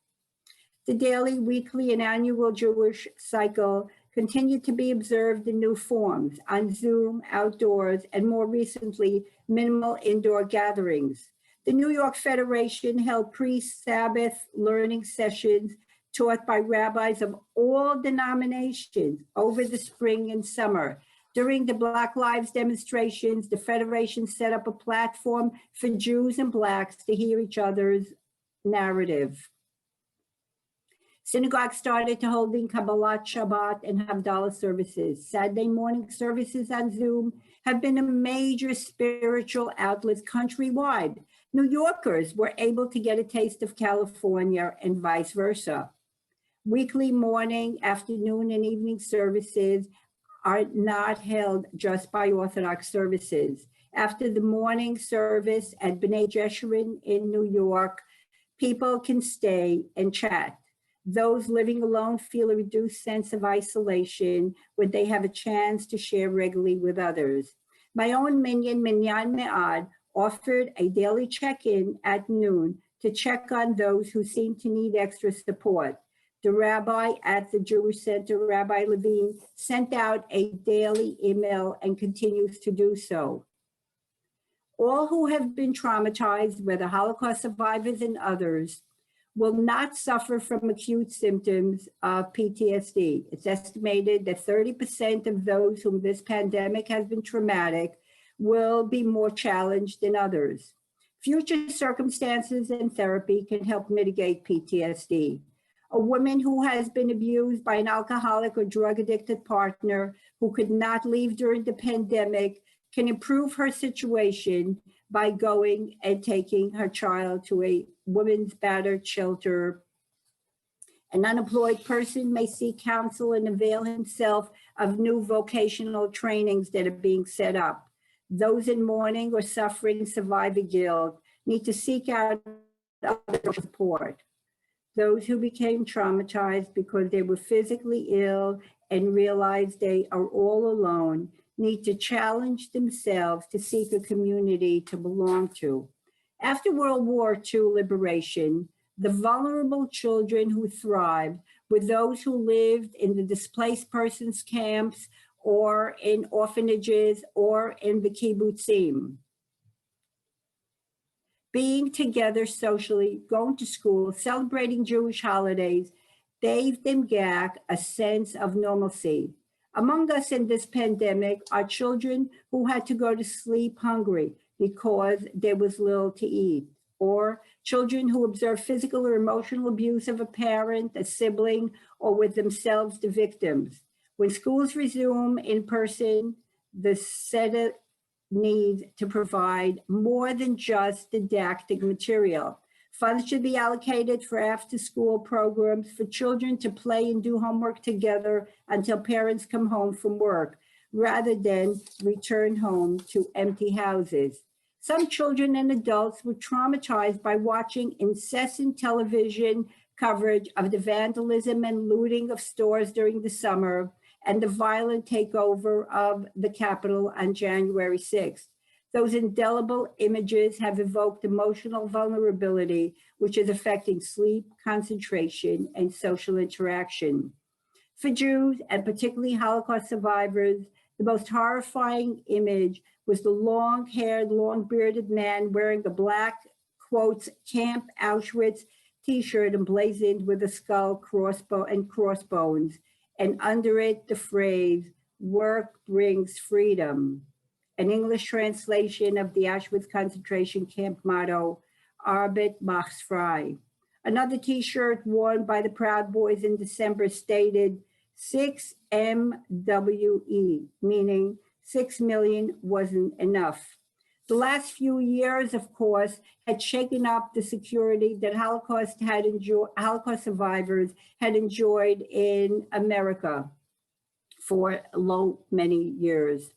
The daily, weekly, and annual Jewish cycle continued to be observed in new forms on Zoom, outdoors, and more recently, minimal indoor gatherings. The New York Federation held pre-Sabbath learning sessions taught by rabbis of all denominations over the spring and summer. During the Black Lives demonstrations, the Federation set up a platform for Jews and Blacks to hear each other's narrative. Synagogues started to hold in Kabbalat Shabbat and Havdalah services. Saturday morning services on Zoom have been a major spiritual outlet countrywide. New Yorkers were able to get a taste of California and vice versa. Weekly morning, afternoon, and evening services are not held just by Orthodox services. After the morning service at B'nai Jeshurun in New York, people can stay and chat. Those living alone feel a reduced sense of isolation when they have a chance to share regularly with others. My own minyan, Minyan Me'ad, offered a daily check-in at noon to check on those who seemed to need extra support. The rabbi at the Jewish Center, Rabbi Levine, sent out a daily email and continues to do so. All who have been traumatized, whether Holocaust survivors and others, will not suffer from acute symptoms of PTSD. It's estimated that 30% of those whom this pandemic has been traumatic will be more challenged than others. Future circumstances and therapy can help mitigate PTSD. A woman who has been abused by an alcoholic or drug-addicted partner who could not leave during the pandemic can improve her situation by going and taking her child to a women's battered shelter. An unemployed person may seek counsel and avail himself of new vocational trainings that are being set up. Those in mourning or suffering survivor guilt need to seek out other support. Those who became traumatized because they were physically ill and realized they are all alone need to challenge themselves to seek a community to belong to. After World War II liberation, the vulnerable children who thrived were those who lived in the displaced persons camps or in orphanages or in the kibbutzim. Being together socially, going to school, celebrating Jewish holidays, gave them back a sense of normalcy. Among us in this pandemic are children who had to go to sleep hungry because there was little to eat, or children who observed physical or emotional abuse of a parent, a sibling, or with themselves the victims. When schools resume in person, the set needs to provide more than just didactic material. Funds should be allocated for after-school programs for children to play and do homework together until parents come home from work, rather than return home to empty houses. Some children and adults were traumatized by watching incessant television coverage of the vandalism and looting of stores during the summer and the violent takeover of the Capitol on January 6th. Those indelible images have evoked emotional vulnerability, which is affecting sleep, concentration, and social interaction. For Jews, and particularly Holocaust survivors, the most horrifying image was the long-haired, long-bearded man wearing a black, quotes, Camp Auschwitz t-shirt emblazoned with a skull, crossbow, and crossbones, and under it the phrase, "Work brings freedom." An English translation of the Auschwitz concentration camp motto, Arbeit macht frei. Another t-shirt worn by the Proud Boys in December stated 6MWE, meaning 6 million wasn't enough. The last few years, of course, had shaken up the security that Holocaust survivors had enjoyed in America for many years.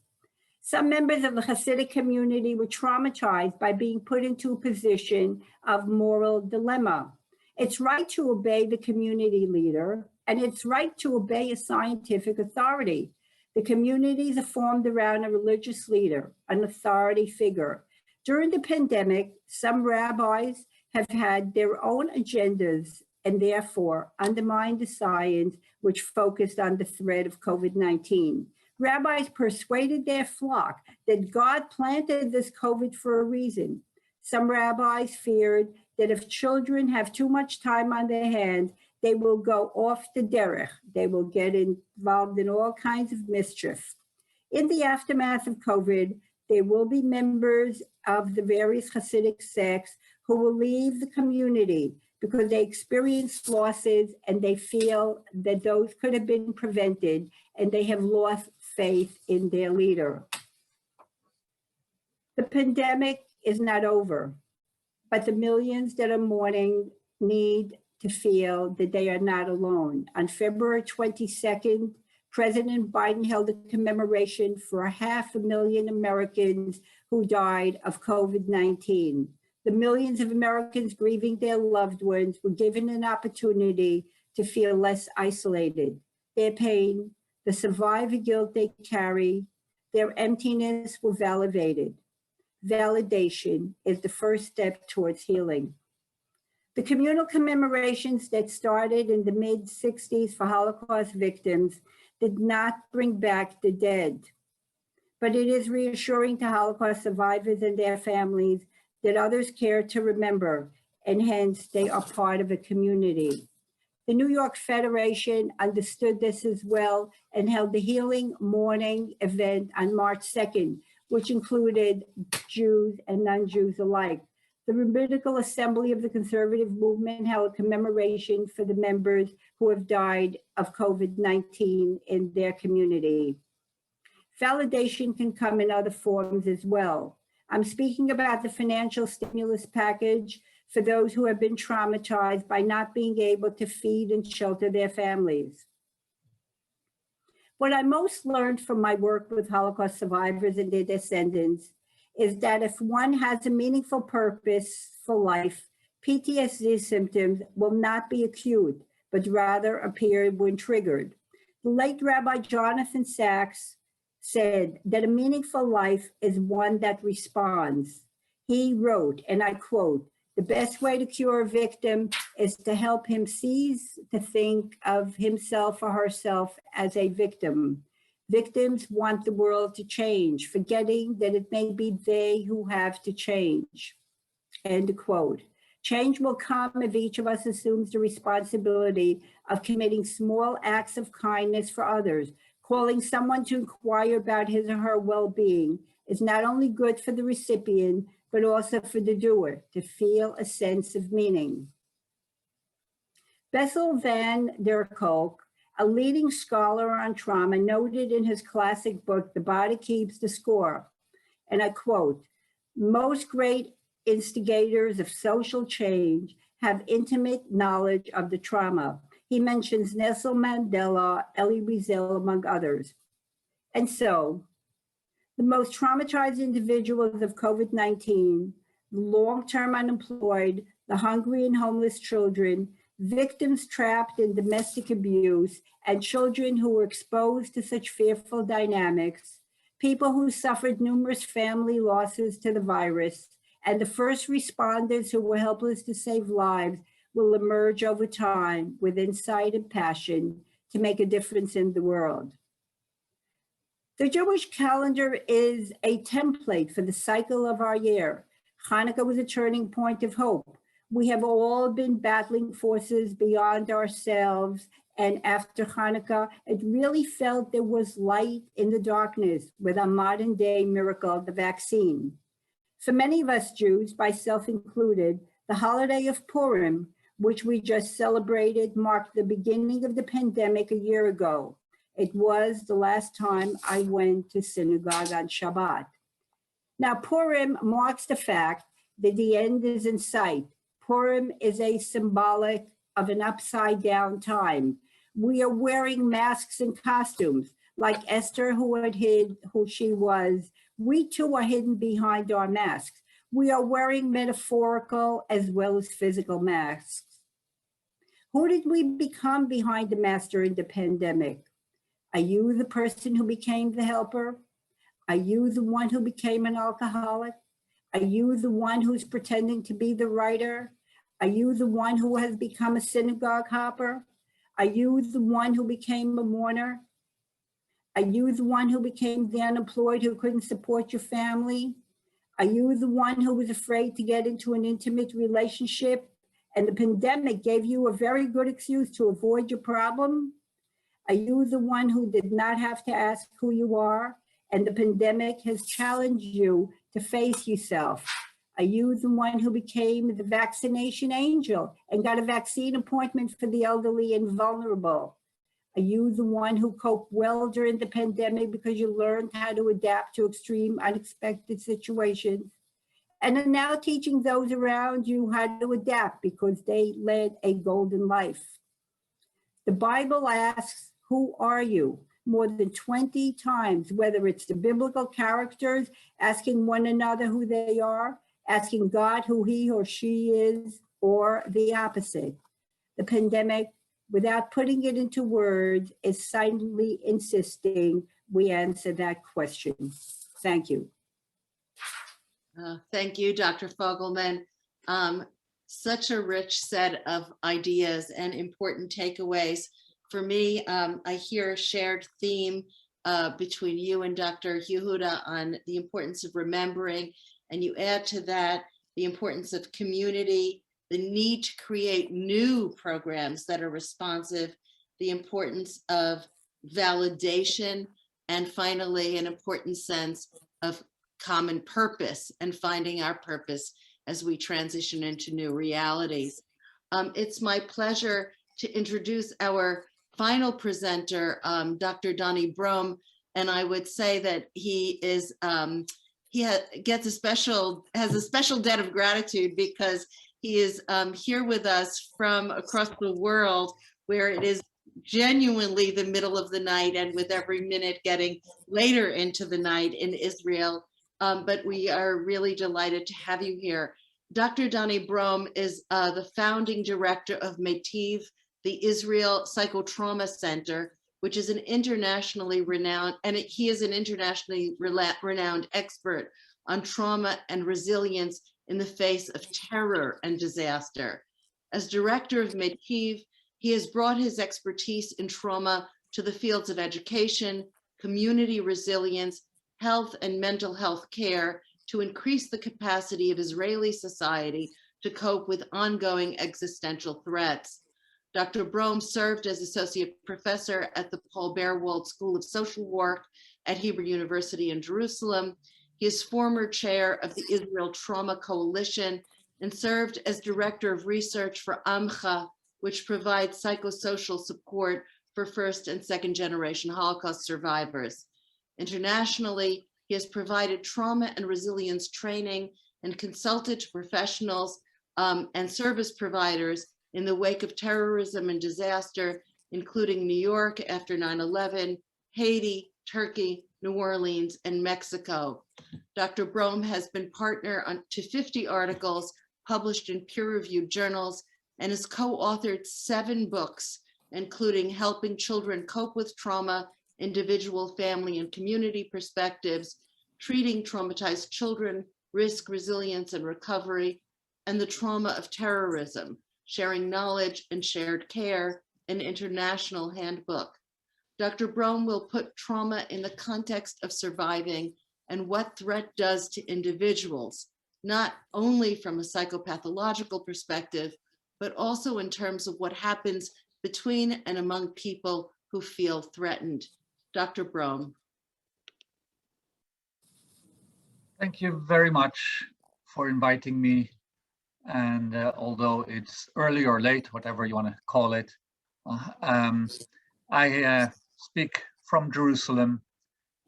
Some members of the Hasidic community were traumatized by being put into a position of moral dilemma. It's right to obey the community leader, and it's right to obey a scientific authority. The communities are formed around a religious leader, an authority figure. During the pandemic, some rabbis have had their own agendas and therefore undermined the science which focused on the threat of COVID-19. Rabbis persuaded their flock that God planted this COVID for a reason. Some rabbis feared that if children have too much time on their hands, they will go off the derech. They will get involved in all kinds of mischief. In the aftermath of COVID, there will be members of the various Hasidic sects who will leave the community because they experienced losses and they feel that those could have been prevented, and they have lost faith in their leader. The pandemic is not over, but the millions that are mourning need to feel that they are not alone. On February 22nd, President Biden held a commemoration for 500,000 Americans who died of COVID-19. The millions of Americans grieving their loved ones were given an opportunity to feel less isolated. Their pain, the survivor guilt they carry, their emptiness were validated. validation is the first step towards healing. The communal commemorations that started in the mid-60s for Holocaust victims did not bring back the dead, but it is reassuring to Holocaust survivors and their families that others care to remember, and hence they are part of a community. The New York Federation understood this as well and held the Healing Mourning event on March 2nd, which included Jews and non-Jews alike. The Rabbinical Assembly of the Conservative Movement held a commemoration for the members who have died of COVID-19 in their community. Validation can come in other forms as well. I'm speaking about the financial stimulus package for those who have been traumatized by not being able to feed and shelter their families. What I most learned from my work with Holocaust survivors and their descendants is that if one has a meaningful purpose for life, PTSD symptoms will not be acute, but rather appear when triggered. The late Rabbi Jonathan Sachs said that a meaningful life is one that responds. He wrote, and I quote, "The best way to cure a victim is to help him cease to think of himself or herself as a victim. Victims want the world to change, forgetting that it may be they who have to change." End quote. Change will come if each of us assumes the responsibility of committing small acts of kindness for others. Calling someone to inquire about his or her well-being is not only good for the recipient, but also for the doer to feel a sense of meaning. Bessel van der Kolk, a leading scholar on trauma, noted in his classic book, The Body Keeps the Score, and I quote, "Most great instigators of social change have intimate knowledge of the trauma." He mentions Nelson Mandela, Elie Wiesel, among others. And so, the most traumatized individuals of COVID-19, the long-term unemployed, the hungry and homeless children, victims trapped in domestic abuse, and children who were exposed to such fearful dynamics, people who suffered numerous family losses to the virus, and the first responders who were helpless to save lives will emerge over time with insight and passion to make a difference in the world. The Jewish calendar is a template for the cycle of our year. Hanukkah was a turning point of hope. We have all been battling forces beyond ourselves, and after Hanukkah, it really felt there was light in the darkness with a modern day miracle, the vaccine. For many of us Jews, myself included, the holiday of Purim, which we just celebrated, marked the beginning of the pandemic a year ago. It was the last time I went to synagogue on Shabbat. Now, Purim marks the fact that the end is in sight. Purim is a symbolic of an upside down time. We are wearing masks and costumes, like Esther, who had hid who she was. We too are hidden behind our masks. We are wearing metaphorical as well as physical masks. Who did we become behind the mask during the pandemic? Are you the person who became the helper? Are you the one who became an alcoholic? Are you the one who's pretending to be the writer? Are you the one who has become a synagogue hopper? Are you the one who became a mourner? Are you the one who became the unemployed who couldn't support your family? Are you the one who was afraid to get into an intimate relationship and the pandemic gave you a very good excuse to avoid your problem? Are you the one who did not have to ask who you are and the pandemic has challenged you to face yourself? Are you the one who became the vaccination angel and got a vaccine appointment for the elderly and vulnerable? Are you the one who coped well during the pandemic because you learned how to adapt to extreme, unexpected situations? And are now teaching those around you how to adapt because they led a golden life. The Bible asks, who are you? More than 20 times, whether it's the biblical characters asking one another who they are, asking God who he or she is, or the opposite. The pandemic, without putting it into words, is silently insisting we answer that question. Thank you. Thank you, Dr. Fogelman. Such a rich set of ideas and important takeaways. For me, I hear a shared theme between you and Dr. Yehuda on the importance of remembering, and you add to that the importance of community, the need to create new programs that are responsive, the importance of validation, and finally, an important sense of common purpose and finding our purpose as we transition into new realities. It's my pleasure to introduce our final presenter, Dr. Donnie Brome, and I would say that he is has a special debt of gratitude because he is here with us from across the world, where it is genuinely the middle of the night, and with every minute getting later into the night in Israel. But we are really delighted to have you here. Dr. Donnie Brome is the founding director of Metiv, the Israel Psychotrauma Center, which is an internationally renowned, and he is an internationally renowned expert on trauma and resilience in the face of terror and disaster. As director of Metiv, he has brought his expertise in trauma to the fields of education, community resilience, health and mental health care to increase the capacity of Israeli society to cope with ongoing existential threats. Dr. Brome served as associate professor at the Paul Beerwald School of Social Work at Hebrew University in Jerusalem. He is former chair of the Israel Trauma Coalition and served as director of research for Amcha, which provides psychosocial support for first and second generation Holocaust survivors. Internationally, he has provided trauma and resilience training and consulted to professionals and service providers in the wake of terrorism and disaster, including New York after 9/11, Haiti, Turkey, New Orleans, and Mexico. Dr. Brome has been partner to 50 articles published in peer-reviewed journals and has co-authored 7 books, including Helping Children Cope with Trauma, Individual, Family, and Community Perspectives, Treating Traumatized Children, Risk, Resilience, and Recovery, and the Trauma of Terrorism, Sharing Knowledge and Shared Care, an international handbook. Dr. Brome will put trauma in the context of surviving and what threat does to individuals, not only from a psychopathological perspective, but also in terms of what happens between and among people who feel threatened. Dr. Brome. Thank you very much for inviting me. And although it's early or late, whatever you want to call it, I speak from Jerusalem,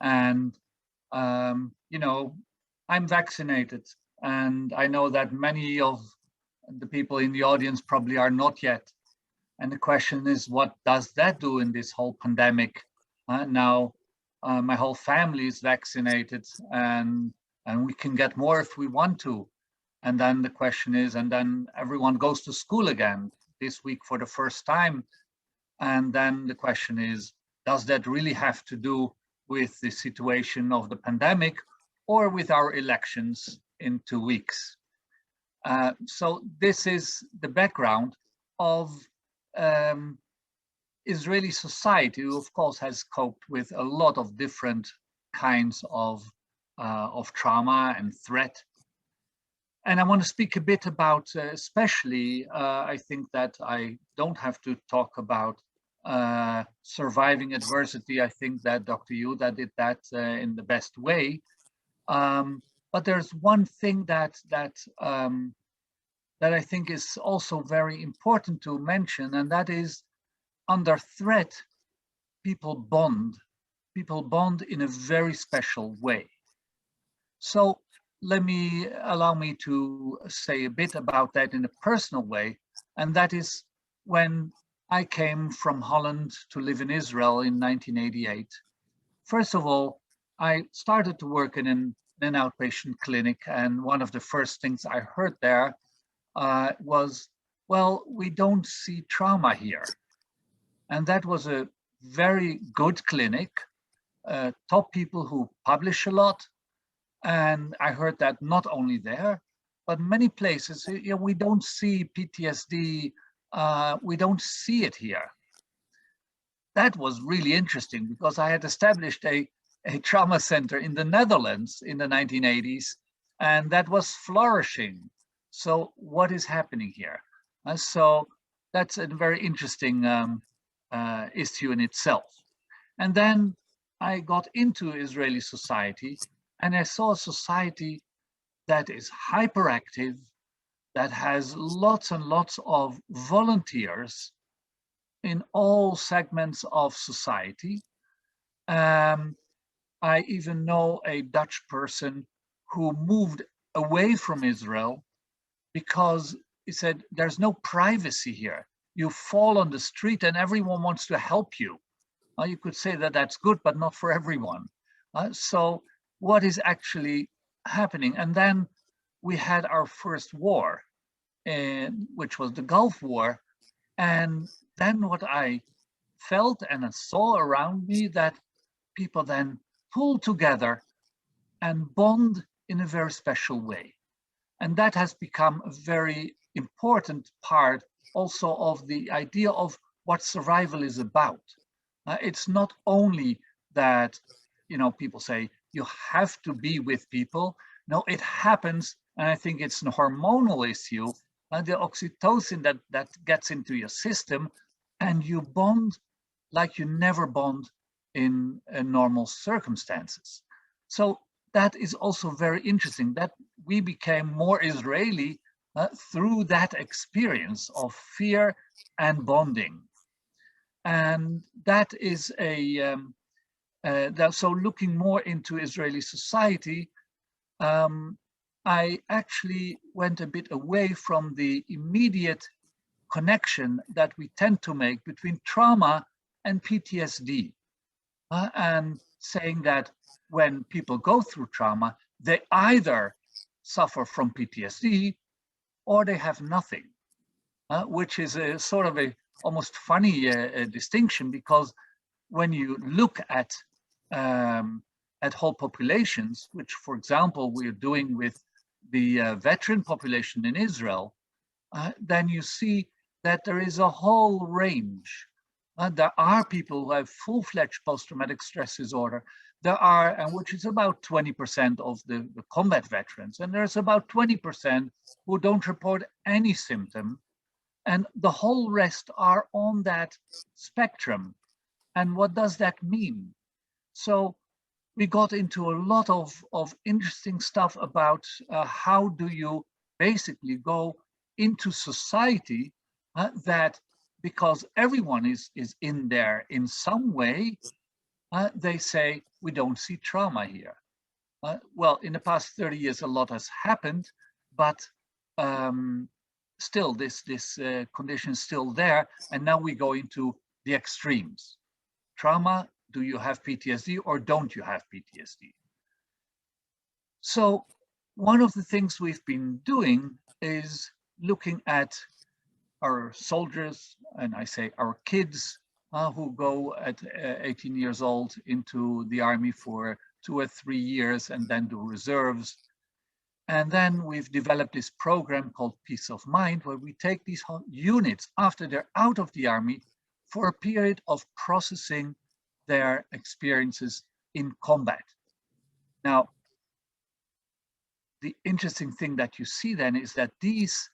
and you know, I'm vaccinated, and I know that many of the people in the audience probably are not yet. And the question is, what does that do in this whole pandemic? Now, my whole family is vaccinated, and we can get more if we want to. And then the question is, and then everyone goes to school again this week for the first time. And then the question is, does that really have to do with the situation of the pandemic or with our elections in 2 weeks? So this is the background of Israeli society, who of course has coped with a lot of different kinds of trauma and threat. And I want to speak a bit about, especially, I think that I don't have to talk about surviving adversity. I think that Dr. Yehuda did that in the best way. But there's one thing that I think is also very important to mention, and that is, under threat, people bond. People bond in a very special way. So allow me to say a bit about that in a personal way, and that is when I came from Holland to live in Israel in 1988. First of all, I started to work in an outpatient clinic, and one of the first things I heard there was, well, we don't see trauma here. And that was a very good clinic, top people who publish a lot, And I heard that not only there, but many places, we don't see PTSD, we don't see it here. That was really interesting because I had established a trauma center in the Netherlands in the 1980s, and that was flourishing. So what is happening here? So that's a very interesting issue in itself. And then I got into Israeli society, and I saw a society that is hyperactive, that has lots and lots of volunteers in all segments of society. I even know a Dutch person who moved away from Israel because he said, there's no privacy here. You fall on the street and everyone wants to help you. You could say that that's good, but not for everyone. So what is actually happening? And then we had our first war, which was the Gulf War. And then what I felt and I saw around me, that people then pull together and bond in a very special way. And that has become a very important part also of the idea of what survival is about. It's not only that, people say you have to be with people. No, it happens. And I think it's a hormonal issue, the oxytocin that gets into your system, and you bond like you never bond in normal circumstances. So that is also very interesting, that we became more Israeli through that experience of fear and bonding. And that is so looking more into Israeli society, I actually went a bit away from the immediate connection that we tend to make between trauma and PTSD, and saying that when people go through trauma, they either suffer from PTSD or they have nothing, which is a sort of a almost funny distinction, because when you look at whole populations, which, for example, we're doing with the veteran population in Israel, then you see that there is a whole range. There are people who have full-fledged post-traumatic stress disorder. There are, and which is about 20% of the combat veterans, and there's about 20% who don't report any symptom, and the whole rest are on that spectrum. And what does that mean? So we got into a lot of interesting stuff about how do you basically go into society that, because everyone is in there in some way, they say, we don't see trauma here. Well, in the past 30 years, a lot has happened, but still this condition is still there. And now we go into the extremes. Trauma, do you have PTSD or don't you have PTSD? So one of the things we've been doing is looking at our soldiers, and I say our kids, who go at 18 years old into the army for 2 or 3 years and then do reserves. And then we've developed this program called Peace of Mind, where we take these units after they're out of the army for a period of processing their experiences in combat. Now, the interesting thing that you see then is that these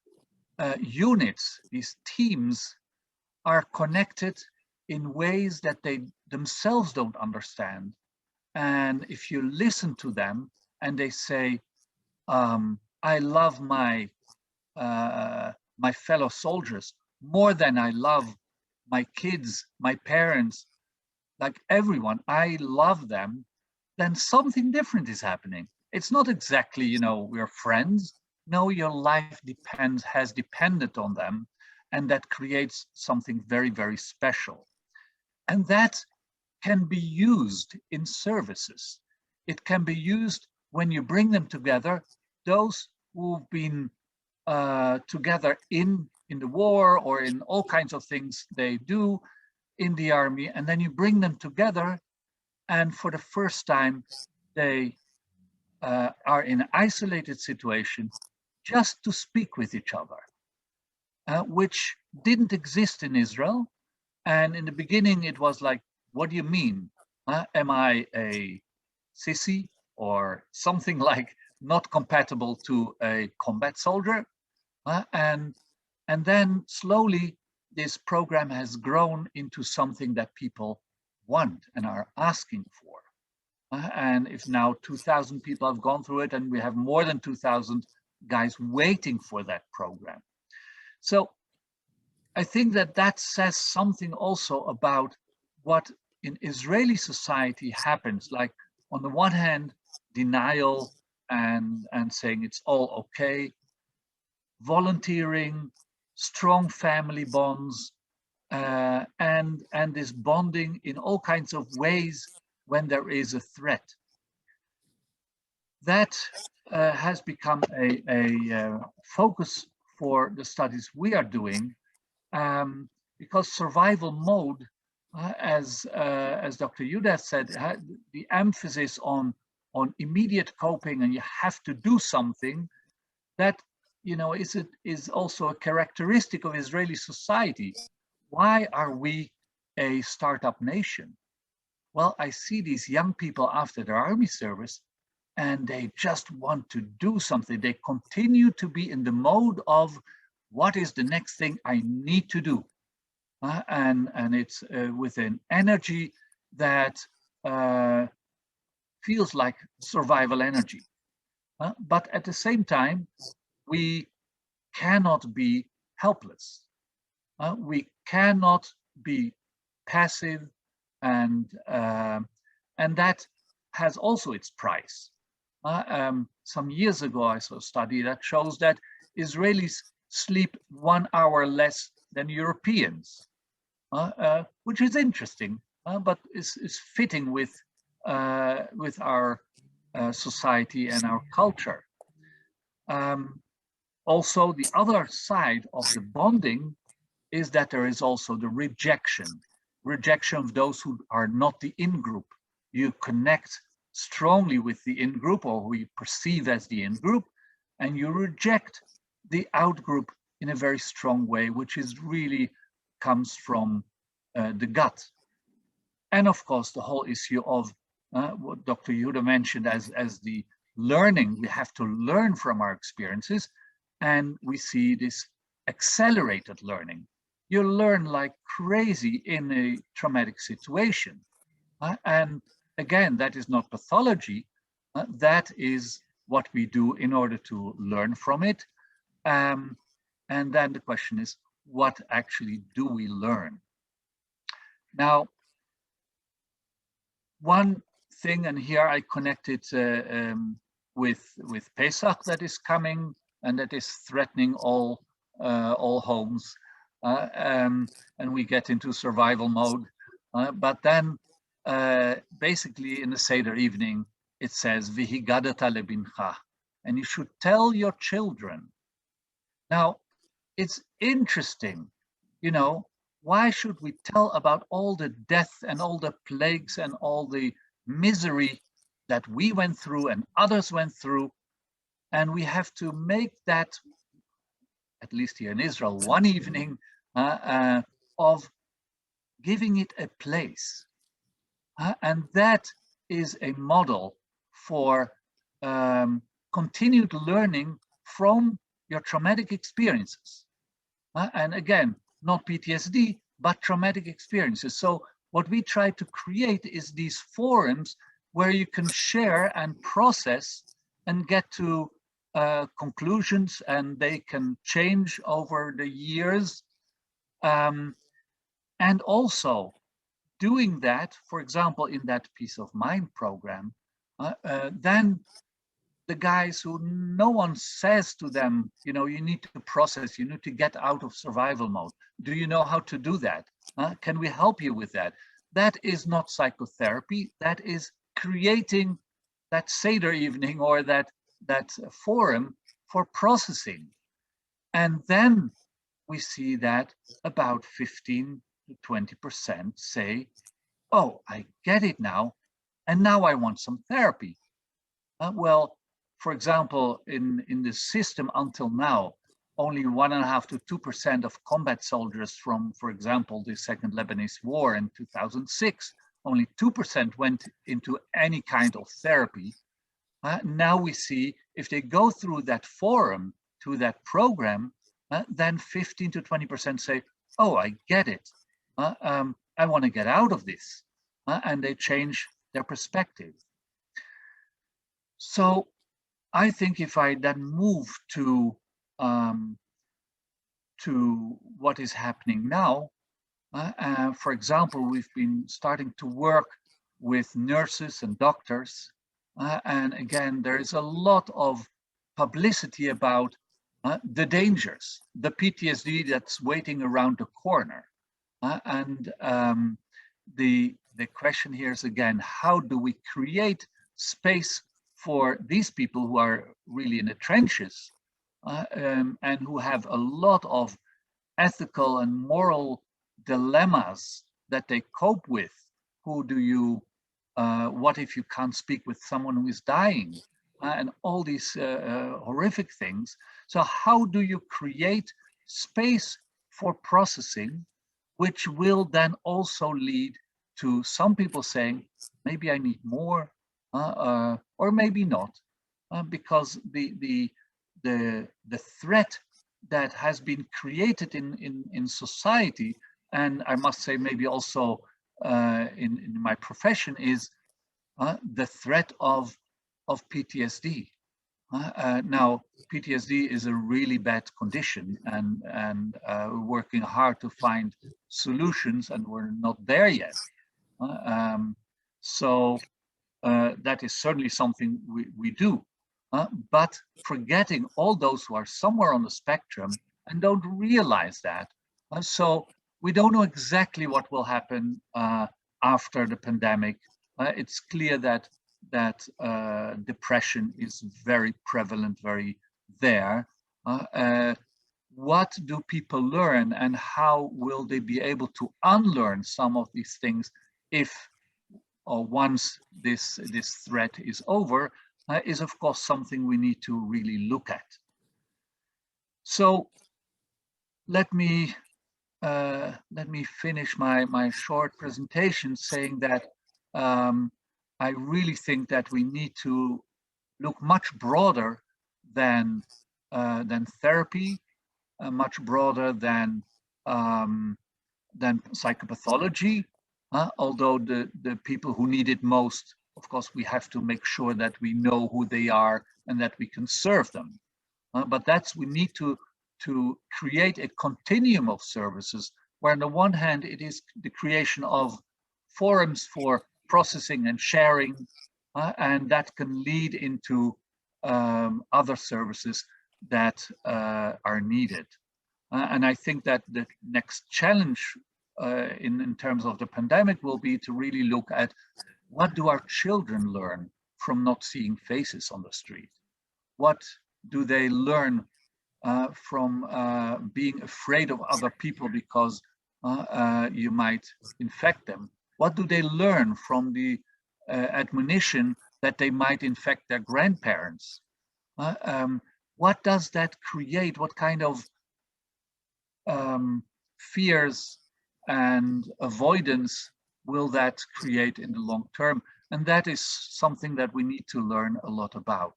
units, these teams, are connected in ways that they themselves don't understand. And if you listen to them and they say, I love my fellow soldiers more than I love my kids, my parents, like everyone, I love them, then something different is happening. It's not exactly, we're friends. No, your life has depended on them, and that creates something very, very special. And that can be used in services. It can be used when you bring them together, those who've been together in the war or in all kinds of things they do in the army, and then you bring them together, and for the first time they are in an isolated situation just to speak with each other, which didn't exist in Israel. And in the beginning, it was like, what do you mean? Am I a sissy or something like not compatible to a combat soldier? And then slowly, this program has grown into something that people want and are asking for. And if now 2,000 people have gone through it, and we have more than 2,000 guys waiting for that program. So I think that that says something also about what in Israeli society happens. Like on the one hand, denial and saying it's all okay, volunteering, strong family bonds, and this bonding in all kinds of ways when there is a threat. That has become a focus for the studies we are doing, because survival mode, as Dr. Yuda said, the emphasis on immediate coping, and you have to do something, that is also a characteristic of Israeli society. Why are we a startup nation? Well, I see these young people after their army service, and they just want to do something. They continue to be in the mode of, what is the next thing I need to do? And it's with an energy that feels like survival energy. But at the same time, we cannot be helpless. We cannot be passive, and that has also its price. Some years ago, I saw a study that shows that Israelis sleep 1 hour less than Europeans, which is interesting, but is fitting with our society and our culture. Also, the other side of the bonding is that there is also the rejection of those who are not the in-group. You connect strongly with the in-group, or who you perceive as the in-group, and you reject the out-group in a very strong way, which is really comes from the gut. And of course, the whole issue of what Dr. Yuda mentioned as the learning. We have to learn from our experiences, and we see this accelerated learning. You learn like crazy in a traumatic situation. And again, that is not pathology. That is what we do in order to learn from it. And then the question is, what actually do we learn? Now, one thing, and here I connected with Pesach that is coming and that is threatening all homes, and we get into survival mode. But then, basically, in the Seder evening, it says "V'higadata lebincha," and you should tell your children. Now, it's interesting, you know. Why should we tell about all the death and all the plagues and all the misery that we went through and others went through? And we have to make that, at least here in Israel, one evening of giving it a place. And that is a model for continued learning from your traumatic experiences. And again, not PTSD, but traumatic experiences. So what we try to create is these forums where you can share and process and get to conclusions, and they can change over the years. And also doing that, for example, in that Peace of Mind program, then the guys who no one says to them, you know, you need to process, you need to get out of survival mode. Do you know how to do that? Can we help you with that? That is not psychotherapy. That is creating that Seder evening or that forum for processing. And then we see that about 15 to 20% say, oh, I get it now. And now I want some therapy. Well, for example, in the system until now, only 1.5 to 2% of combat soldiers from, for example, the Second Lebanese War in 2006, only 2% went into any kind of therapy. Now we see if they go through that forum to that program, then 15 to 20% say, oh, I get it. I want to get out of this. And they change their perspective. So I think if I then move to what is happening now, for example, we've been starting to work with nurses and doctors. And again, there is a lot of publicity about the dangers, the PTSD that's waiting around the corner. And the question here is again, how do we create space for these people who are really in the trenches and who have a lot of ethical and moral dilemmas that they cope with? Who do you, what if you can't speak with someone who is dying? And all these horrific things. So how do you create space for processing, which will then also lead to some people saying, maybe I need more, or maybe not, because the threat that has been created in society, and I must say maybe also in my profession, is the threat of PTSD. Now, PTSD is a really bad condition, and we're working hard to find solutions, and we're not there yet. So that is certainly something we do. But forgetting all those who are somewhere on the spectrum and don't realize that. So we don't know exactly what will happen after the pandemic. It's clear that depression is very prevalent, very there. What do people learn, and how will they be able to unlearn some of these things if or once this threat is over, is of course something we need to really look at. So let me finish my short presentation saying that I really think that we need to look much broader than therapy, much broader than psychopathology. Although the people who need it most, of course, we have to make sure that we know who they are and that we can serve them. But we need to create a continuum of services where on the one hand, it is the creation of forums for processing and sharing, and that can lead into other services that are needed. And I think that the next challenge in terms of the pandemic will be to really look at what do our children learn from not seeing faces on the street? What do they learn from being afraid of other people because you might infect them? What do they learn from the admonition that they might infect their grandparents? What does that create? What kind of fears and avoidance will that create in the long term? And that is something that we need to learn a lot about.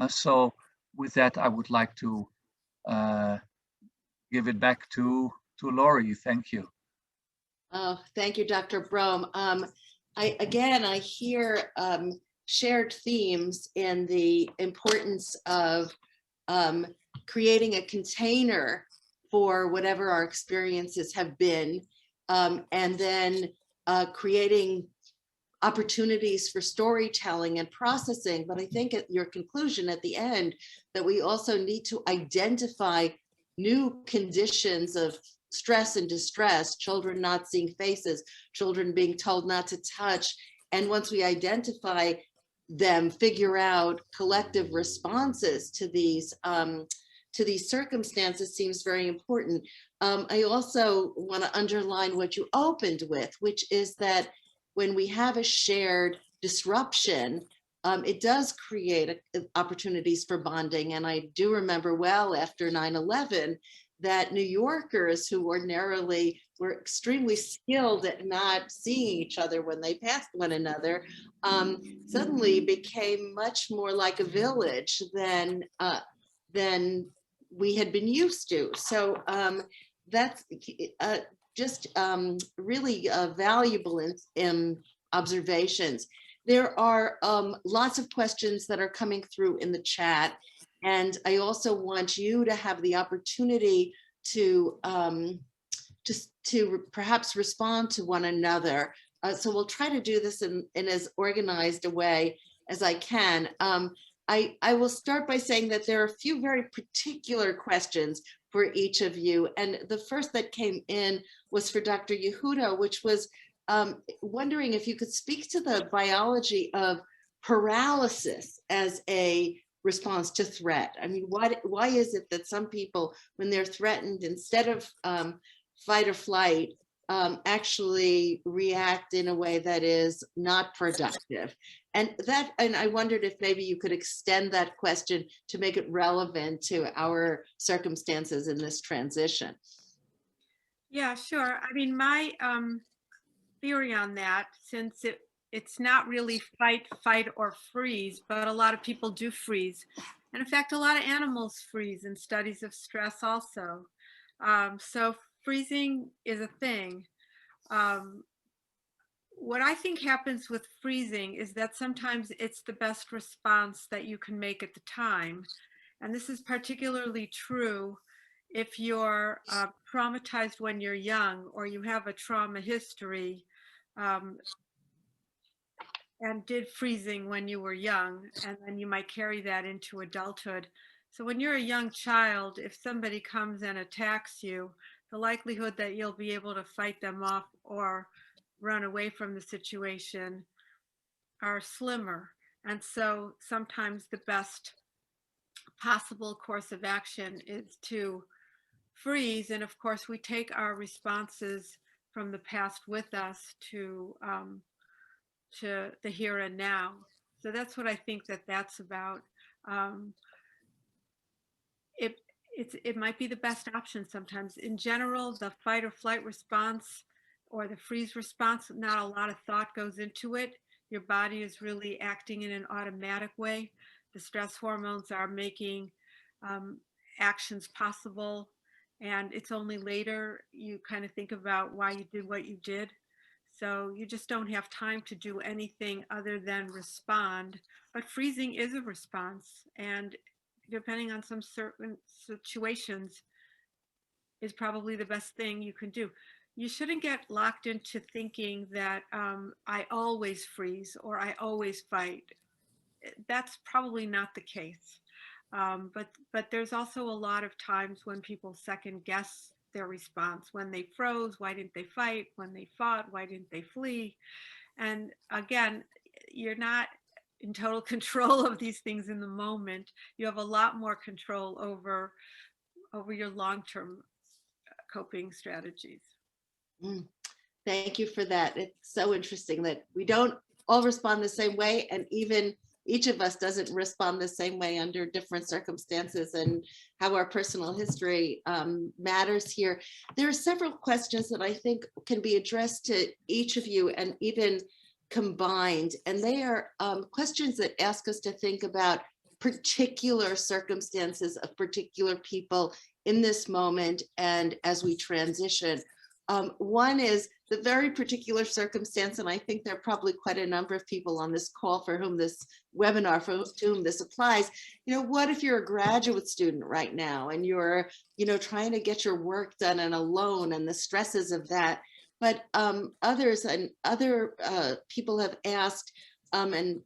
So with that, I would like to give it back to Laurie. Thank you. Oh, thank you, Dr. Brome. I hear shared themes in the importance of creating a container for whatever our experiences have been, and then creating opportunities for storytelling and processing. But I think at your conclusion at the end, that we also need to identify new conditions of stress and distress, children not seeing faces, children being told not to touch. And once we identify them, figure out collective responses to these circumstances seems very important. I also want to underline what you opened with, which is that when we have a shared disruption, it does create opportunities for bonding. And I do remember well after 9/11 that New Yorkers who ordinarily were extremely skilled at not seeing each other when they passed one another, suddenly became much more like a village than we had been used to. So that's just really valuable in observations. There are lots of questions that are coming through in the chat. And I also want you to have the opportunity to perhaps respond to one another. So we'll try to do this in as organized a way as I can. I will start by saying that there are a few very particular questions for each of you. And the first that came in was for Dr. Yehuda, which was wondering if you could speak to the biology of paralysis as a response to threat. I mean, why is it that some people, when they're threatened, instead of fight or flight, actually react in a way that is not productive? And I wondered if maybe you could extend that question to make it relevant to our circumstances in this transition. Yeah, sure. I mean, my theory on that, since it's not really fight, or freeze, but a lot of people do freeze. And in fact, a lot of animals freeze in studies of stress also. So freezing is a thing. What I think happens with freezing is that sometimes it's the best response that you can make at the time. And this is particularly true if you're traumatized when you're young, or you have a trauma history and did freezing when you were young, and then you might carry that into adulthood. So when you're a young child, if somebody comes and attacks you, the likelihood that you'll be able to fight them off or run away from the situation are slimmer. And so sometimes the best possible course of action is to freeze. And of course, we take our responses from the past with us to the here and now. So that's what I think that's about. It might be the best option sometimes. In general, the fight or flight response or the freeze response, not a lot of thought goes into it. Your body is really acting in an automatic way. The stress hormones are making actions possible, and it's only later you kind of think about why you did what you did. So you just don't have time to do anything other than respond. But freezing is a response, and depending on some certain situations, is probably the best thing you can do. You shouldn't get locked into thinking that I always freeze or I always fight. That's probably not the case. But there's also a lot of times when people second guess their response. When they froze, why didn't they fight? When they fought, why didn't they flee? And again, you're not in total control of these things in the moment. You have a lot more control over your long-term coping strategies. Thank you for that. It's so interesting that we don't all respond the same way, and even each of us doesn't respond the same way under different circumstances, and how our personal history matters here. There are several questions that I think can be addressed to each of you and even combined, and they are questions that ask us to think about particular circumstances of particular people in this moment and as we transition. One is the very particular circumstance, and I think there are probably quite a number of people on this call for whom this webinar, to whom this applies. You know, what if you're a graduate student right now and you're, trying to get your work done and alone and the stresses of that? But others and other people have asked, and,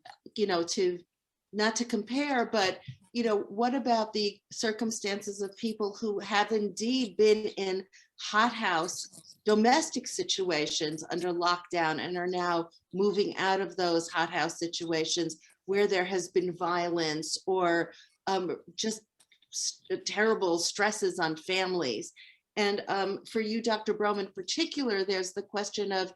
not to compare, but what about the circumstances of people who have indeed been in hothouse domestic situations under lockdown and are now moving out of those hothouse situations where there has been violence or just terrible stresses on families? And for you, Dr. Brome, in particular, there's the question of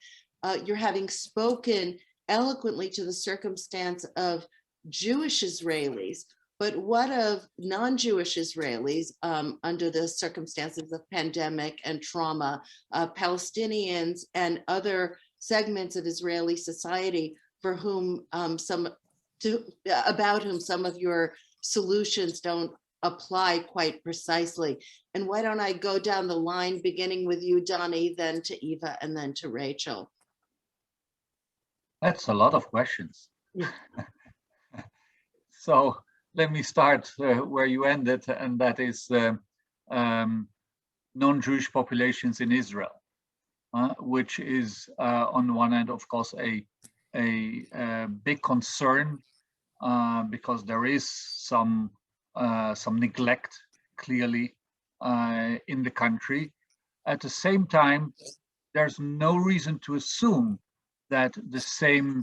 you're having spoken eloquently to the circumstance of Jewish Israelis, but what of non-Jewish Israelis under the circumstances of pandemic and trauma, Palestinians and other segments of Israeli society for whom about whom some of your solutions don't apply quite precisely? And why don't I go down the line, beginning with you, Donnie, then to Eva, and then to Rachel? That's a lot of questions. Yeah. So let me start where you ended, and that is non-Jewish populations in Israel, which is on the one hand, of course, a big concern because there is some neglect clearly in the country. At the same time, there's no reason to assume that the same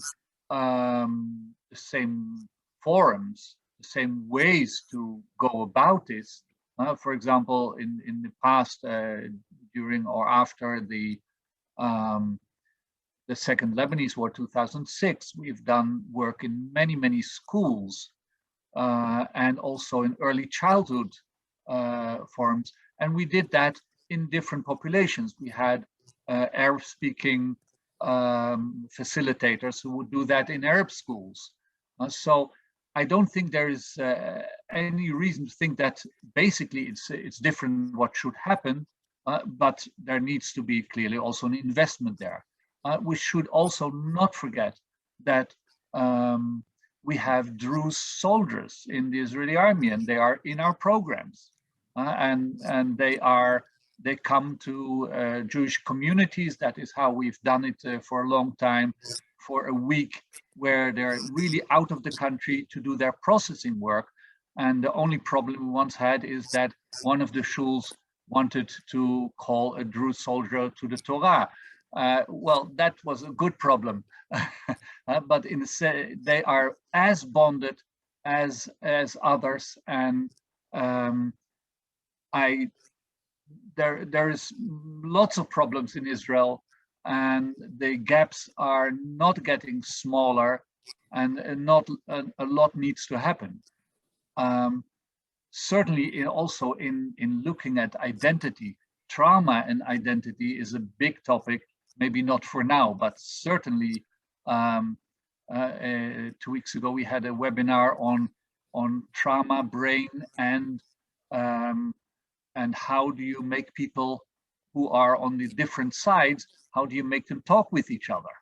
forums, the same ways to go about this. For example, in the past, during or after the Second Lebanese War, 2006, we've done work in many schools and also in early childhood forums, and we did that in different populations. We had Arab-speaking facilitators who would do that in Arab schools. So I don't think there is any reason to think that basically it's different what should happen, but there needs to be clearly also an investment there. We should also not forget that we have Druze soldiers in the Israeli army, and they are in our programs, and they come to Jewish communities. That is how we've done it for a long time, for a week, where they're really out of the country to do their processing work. And the only problem we once had is that one of the shuls wanted to call a Druze soldier to the Torah. Well, that was a good problem, but they are as bonded as others, and there is lots of problems in Israel, and the gaps are not getting smaller, and not a lot needs to happen. Certainly, also in looking at identity, trauma and identity is a big topic. Maybe not for now, but certainly 2 weeks ago we had a webinar on trauma, brain, and how do you make people who are on the different sides, how do you make them talk with each other?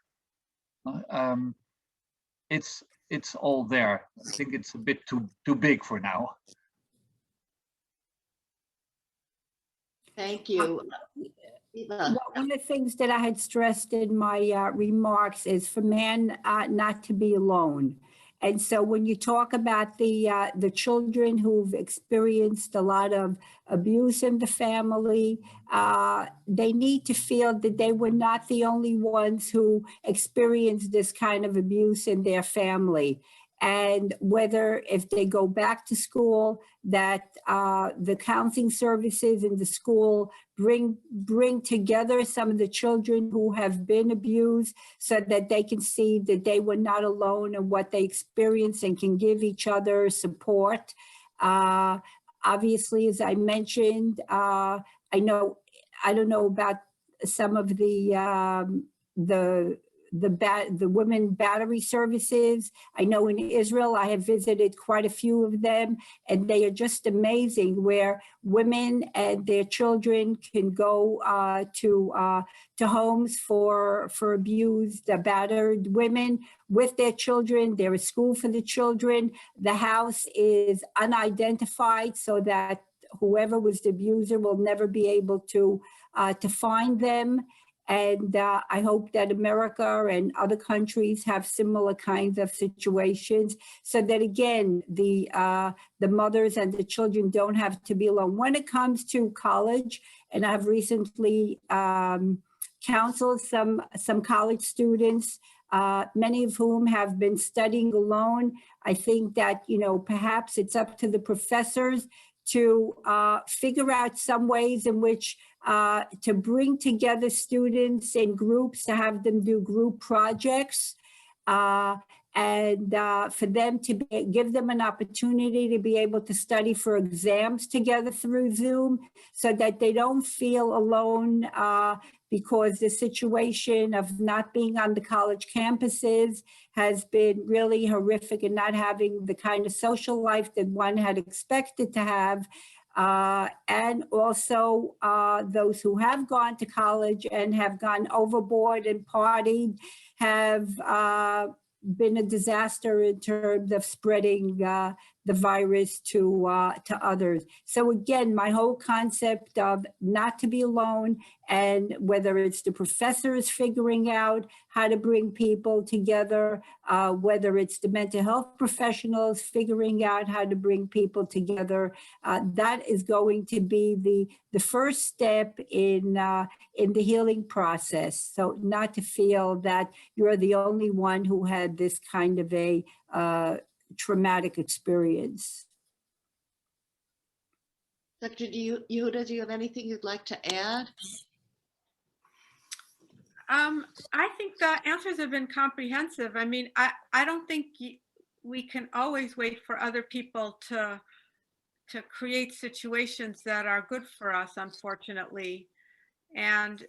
It's all there. I think it's a bit too big for now. Thank you. Eva. One of the things that I had stressed in my remarks is for man not to be alone. And so when you talk about the children who've experienced a lot of abuse in the family, they need to feel that they were not the only ones who experienced this kind of abuse in their family. And whether if they go back to school, that the counseling services in the school bring together some of the children who have been abused, so that they can see that they were not alone in what they experienced and can give each other support. Obviously, as I mentioned, I don't know about some of the women battery services. I know in Israel, I have visited quite a few of them, and they are just amazing, where women and their children can go to homes for abused, battered women with their children. There is school for the children. The house is unidentified, so that whoever was the abuser will never be able to find them. And I hope that America and other countries have similar kinds of situations, so that again, the mothers and the children don't have to be alone. When it comes to college, and I've recently counseled some college students, many of whom have been studying alone. I think that, perhaps it's up to the professors to figure out some ways in which to bring together students in groups, to have them do group projects, and for them to give them an opportunity to be able to study for exams together through Zoom, so that they don't feel alone, because the situation of not being on the college campuses has been really horrific, and not having the kind of social life that one had expected to have. And also those who have gone to college and have gone overboard and partied have been a disaster in terms of spreading the virus to others. So again, my whole concept of not to be alone, and whether it's the professors figuring out how to bring people together, whether it's the mental health professionals figuring out how to bring people together, that is going to be the first step in the healing process. So not to feel that you're the only one who had this kind of a traumatic experience. Dr. Yehuda, do you have anything you'd like to add? I think the answers have been comprehensive. I mean, I don't think we can always wait for other people to create situations that are good for us, unfortunately. And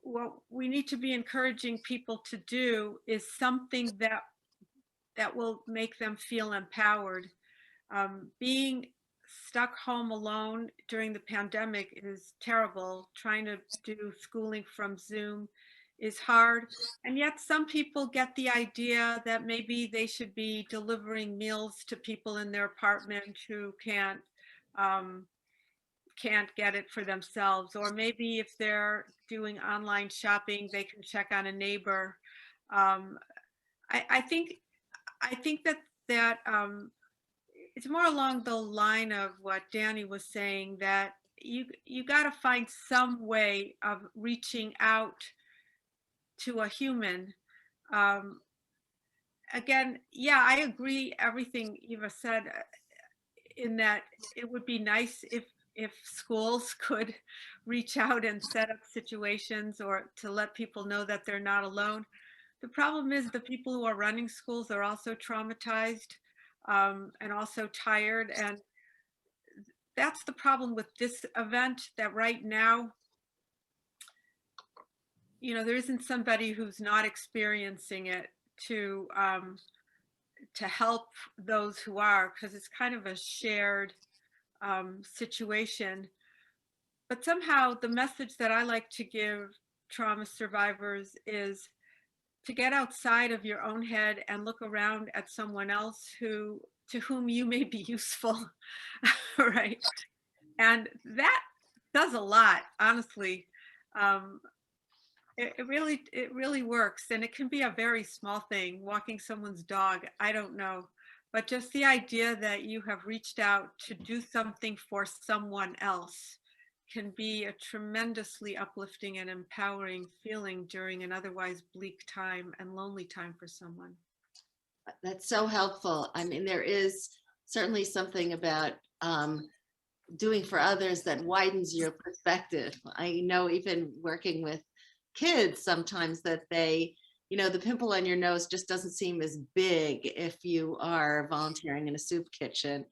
what we need to be encouraging people to do is something that will make them feel empowered. Being stuck home alone during the pandemic is terrible. Trying to do schooling from Zoom is hard. And yet some people get the idea that maybe they should be delivering meals to people in their apartment who can't get it for themselves. Or maybe if they're doing online shopping, they can check on a neighbor. I think that it's more along the line of what Danny was saying, that you got to find some way of reaching out to a human. Again, yeah, I agree everything Eva said, in that it would be nice if schools could reach out and set up situations, or to let people know that they're not alone. The problem is the people who are running schools are also traumatized and also tired. And that's the problem with this event, that right now, there isn't somebody who's not experiencing it to help those who are, because it's kind of a shared situation. But somehow the message that I like to give trauma survivors is to get outside of your own head and look around at someone else to whom you may be useful, right? And that does a lot, honestly. It really works, and it can be a very small thing, walking someone's dog, I don't know, but just the idea that you have reached out to do something for someone else can be a tremendously uplifting and empowering feeling during an otherwise bleak time and lonely time for someone. That's so helpful. I mean, there is certainly something about doing for others that widens your perspective. I know, even working with kids, sometimes that they, the pimple on your nose just doesn't seem as big if you are volunteering in a soup kitchen.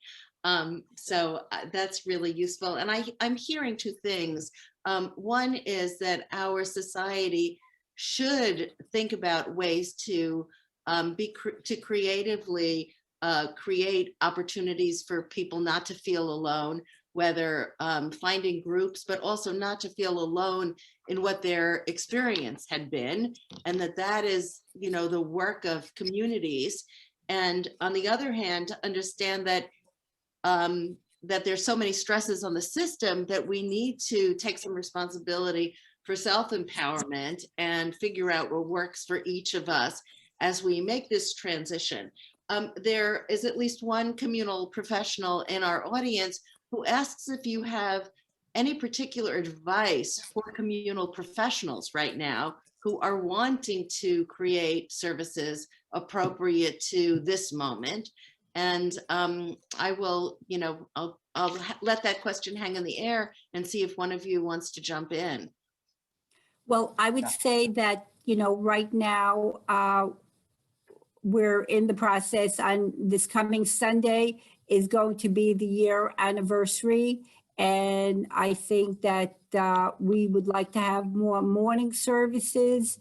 So that's really useful. And I'm hearing two things. One is that our society should think about ways to creatively create opportunities for people not to feel alone, whether finding groups, but also not to feel alone in what their experience had been, and that is, the work of communities. And on the other hand, to understand that that there's so many stresses on the system that we need to take some responsibility for self-empowerment and figure out what works for each of us as we make this transition. There is at least one communal professional in our audience who asks if you have any particular advice for communal professionals right now who are wanting to create services appropriate to this moment. And I will, I'll let that question hang in the air and see if one of you wants to jump in. Well, I would say that, right now, we're in the process. On this coming Sunday is going to be the year anniversary. And I think that we would like to have more morning services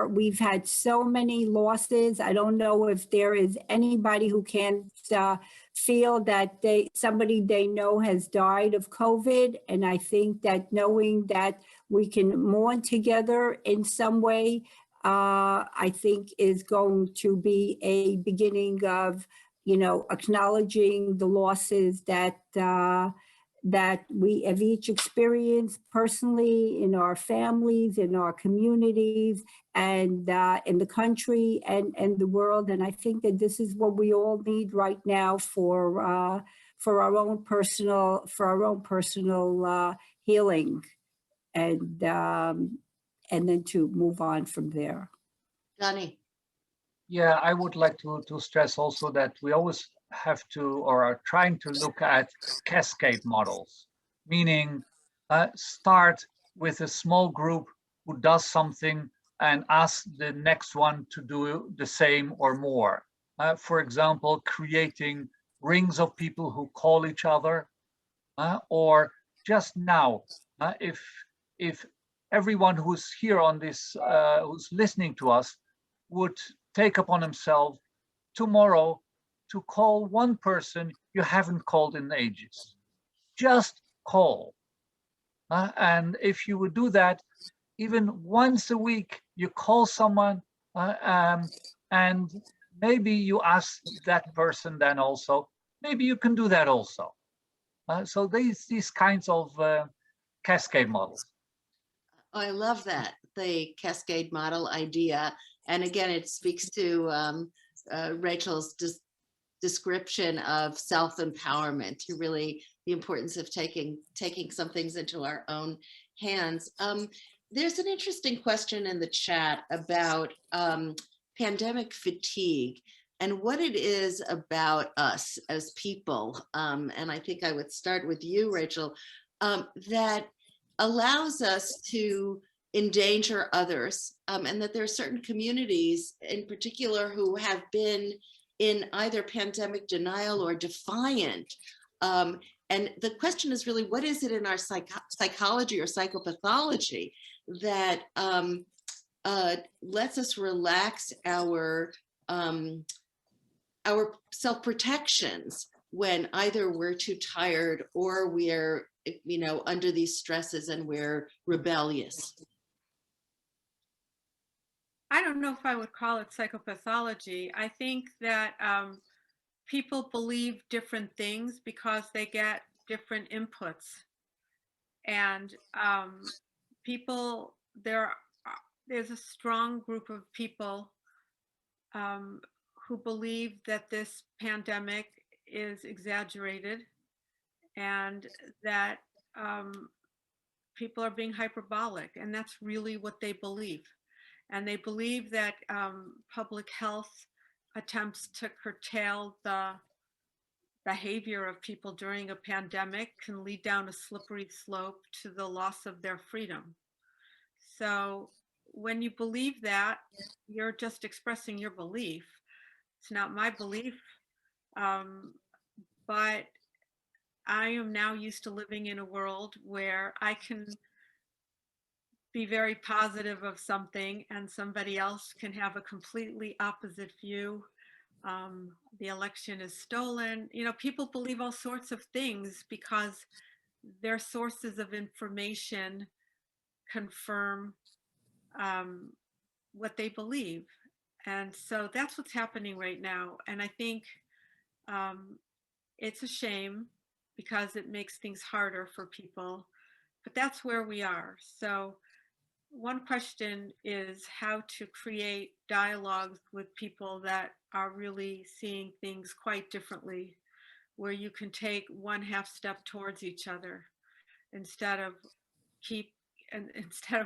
we've had so many losses. I don't know if there is anybody who can feel that somebody they know has died of COVID. And I think that knowing that we can mourn together in some way, I think is going to be a beginning of, acknowledging the losses that we have each experienced personally in our families, in our communities, and in the country and the world. And I think that this is what we all need right now for our own personal healing, and then to move on from there. Donnie. Yeah, I would like to stress also that we always have to, or are trying to look at cascade models, meaning start with a small group who does something and ask the next one to do the same or more. For example, creating rings of people who call each other, or just now, if everyone who's here on this, who's listening to us, would take upon himself tomorrow to call one person you haven't called in ages. Just call. And if you would do that, even once a week, you call someone, and maybe you ask that person then also, maybe you can do that also. So these kinds of cascade models. I love that, the cascade model idea. And again, it speaks to Rachel's description of self-empowerment, to really the importance of taking some things into our own hands. There's an interesting question in the chat about pandemic fatigue and what it is about us as people. And I think I would start with you, Rachel, that allows us to endanger others, and that there are certain communities in particular who have been in either pandemic denial or defiant. And the question is really, what is it in our psychology or psychopathology that lets us relax our self-protections when either we're too tired or we're under these stresses and we're rebellious? I don't know if I would call it psychopathology. I think that people believe different things because they get different inputs. And there's a strong group of people who believe that this pandemic is exaggerated and that people are being hyperbolic, and that's really what they believe. And they believe that public health attempts to curtail the behavior of people during a pandemic can lead down a slippery slope to the loss of their freedom. So when you believe that, you're just expressing your belief. It's not my belief, but I am now used to living in a world where I can be very positive of something and somebody else can have a completely opposite view. The election is stolen. People believe all sorts of things because their sources of information confirm what they believe. And so that's what's happening right now. And I think it's a shame because it makes things harder for people, but that's where we are. So one question is how to create dialogues with people that are really seeing things quite differently, where you can take one half step towards each other instead of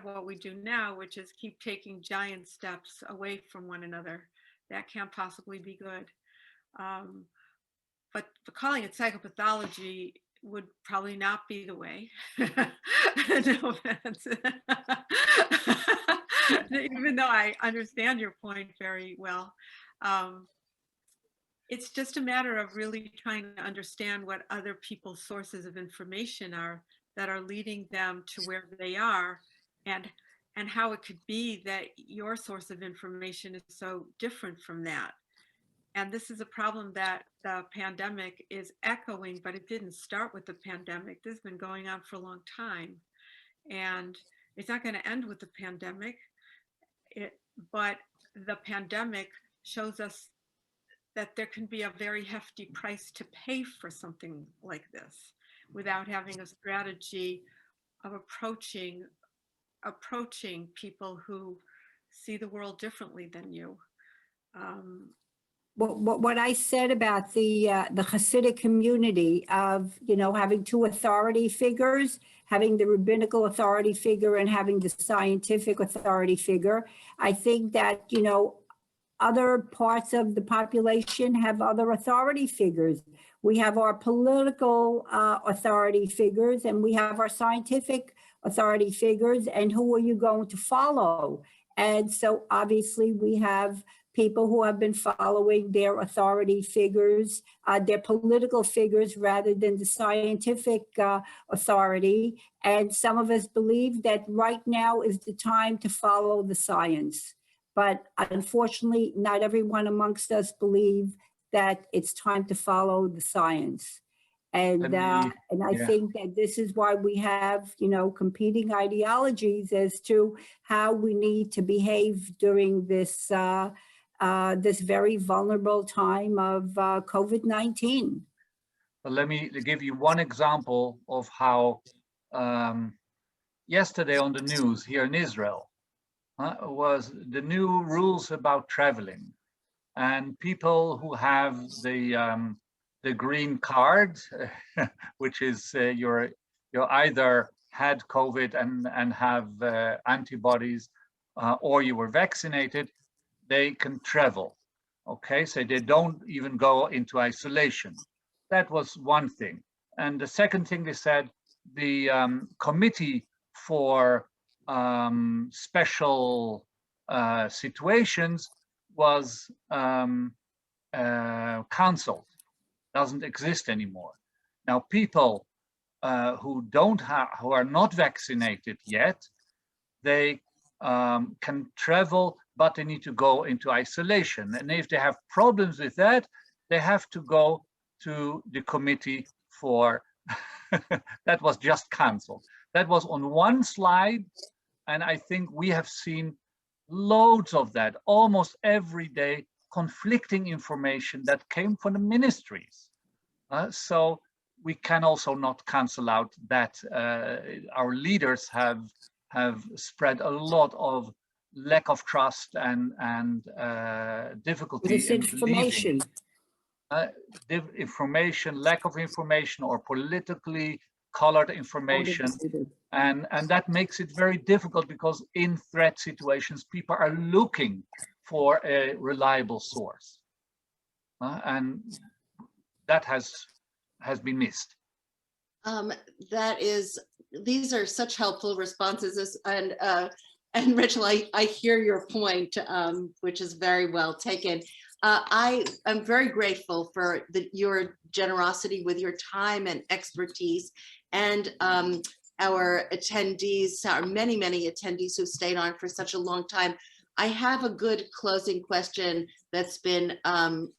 what we do now, which is keep taking giant steps away from one another. That can't possibly be good. But calling it psychopathology would probably not be the way. No offense. Even though I understand your point very well. It's just a matter of really trying to understand what other people's sources of information are that are leading them to where they are, and how it could be that your source of information is so different from that. And this is a problem that the pandemic is echoing, but it didn't start with the pandemic. This has been going on for a long time. And it's not going to end with the pandemic. But the pandemic shows us that there can be a very hefty price to pay for something like this without having a strategy of approaching people who see the world differently than you. What I said about the Hasidic community of, having two authority figures, having the rabbinical authority figure and having the scientific authority figure, I think that, other parts of the population have other authority figures. We have our political authority figures and we have our scientific authority figures, and who are you going to follow? And so obviously we have people who have been following their authority figures, their political figures rather than the scientific authority. And some of us believe that right now is the time to follow the science. But unfortunately, not everyone amongst us believe that it's time to follow the science. And I think that this is why we have, competing ideologies as to how we need to behave during this this very vulnerable time of COVID-19. Well, let me give you one example of how yesterday on the news here in Israel was the new rules about traveling, and people who have the green card, which is you're either had COVID and have antibodies, or you were vaccinated, they can travel. Okay, so they don't even go into isolation. That was one thing. And the second thing they said, the committee for special situations was canceled, doesn't exist anymore. Now, people who are not vaccinated yet, they can travel, but they need to go into isolation. And if they have problems with that, they have to go to the committee for, that was just canceled. That was on one slide. And I think we have seen loads of that, almost every day, conflicting information that came from the ministries. So we can also not cancel out that our leaders have spread a lot of lack of trust and difficulty in believing. Information, lack of information, or politically colored information. And that makes it very difficult, because in threat situations, people are looking for a reliable source. And that has been missed. These are such helpful responses, and Rachel, I hear your point, which is very well taken. I am very grateful for your generosity with your time and expertise, and our attendees, our many attendees who stayed on for such a long time. I have a good closing question that's been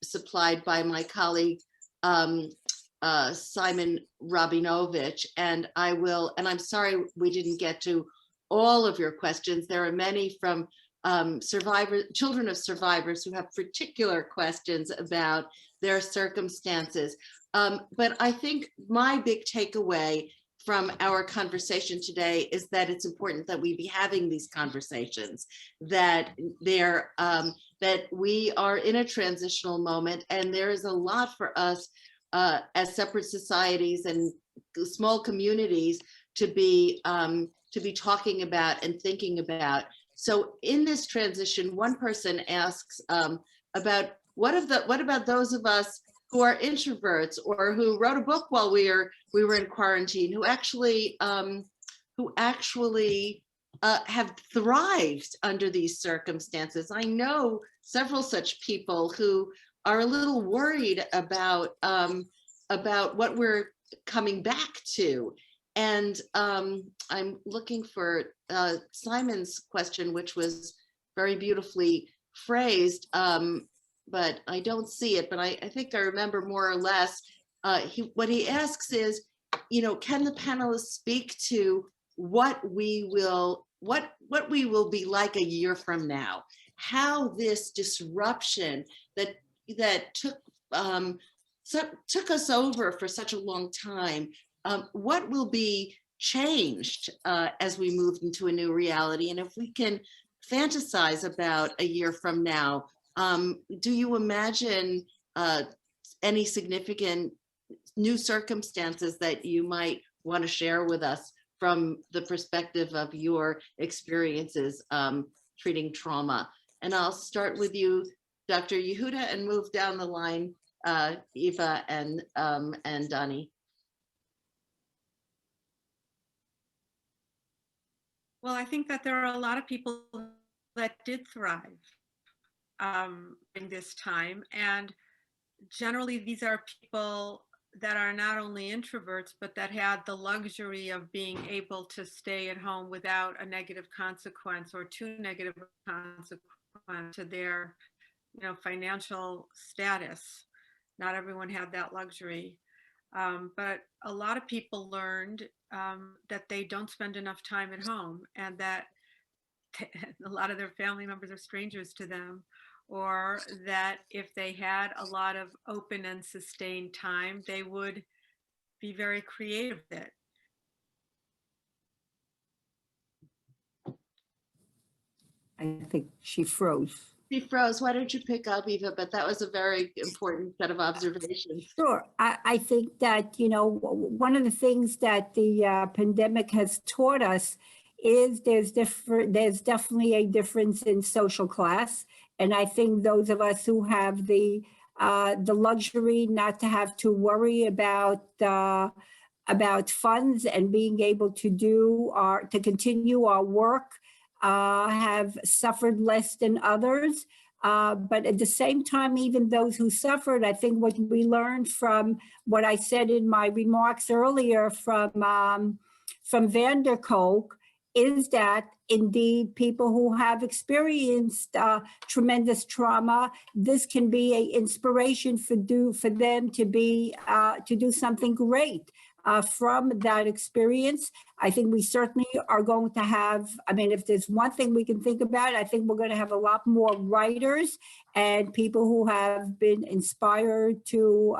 supplied by my colleague, Simon Rabinovich, and I'm sorry we didn't get to all of your questions. There are many from children of survivors who have particular questions about their circumstances. But I think my big takeaway from our conversation today is that it's important that we be having these conversations, that that we are in a transitional moment, and there is a lot for us as separate societies and small communities to be talking about and thinking about. So in this transition, one person asks about what about those of us who are introverts or who wrote a book while we were in quarantine, who actually have thrived under these circumstances. I know several such people who are a little worried about what we're coming back to. And I'm looking for Simon's question, which was very beautifully phrased, but I don't see it, but I think I remember more or less. What he asks is, can the panelists speak to what we will be like a year from now? How this disruption that took us over for such a long time, what will be changed as we move into a new reality? And if we can fantasize about a year from now, do you imagine any significant new circumstances that you might want to share with us from the perspective of your experiences treating trauma? And I'll start with you, Dr. Yehuda, and move down the line, Eva and Donnie. Well, I think that there are a lot of people that did thrive in this time. And generally, these are people that are not only introverts, but that had the luxury of being able to stay at home without a negative consequence or two negative consequences to their financial status. Not everyone had that luxury. But a lot of people learned that they don't spend enough time at home, and that a lot of their family members are strangers to them, or that if they had a lot of open and sustained time, they would be very creative with it. I think she froze. She froze. Why don't you pick up, Eva? But that was a very important set of observations. Sure. I think that, one of the things that the pandemic has taught us is there's definitely a difference in social class. And I think those of us who have the luxury not to have to worry about funds and being able to continue our work have suffered less than others. But at the same time, even those who suffered, I think what we learned from what I said in my remarks earlier from Van der Kolk is that indeed people who have experienced tremendous trauma, this can be an inspiration for them to do something great. From that experience. I think we certainly are going to have, if there's one thing we can think about, I think we're going to have a lot more writers and people who have been inspired to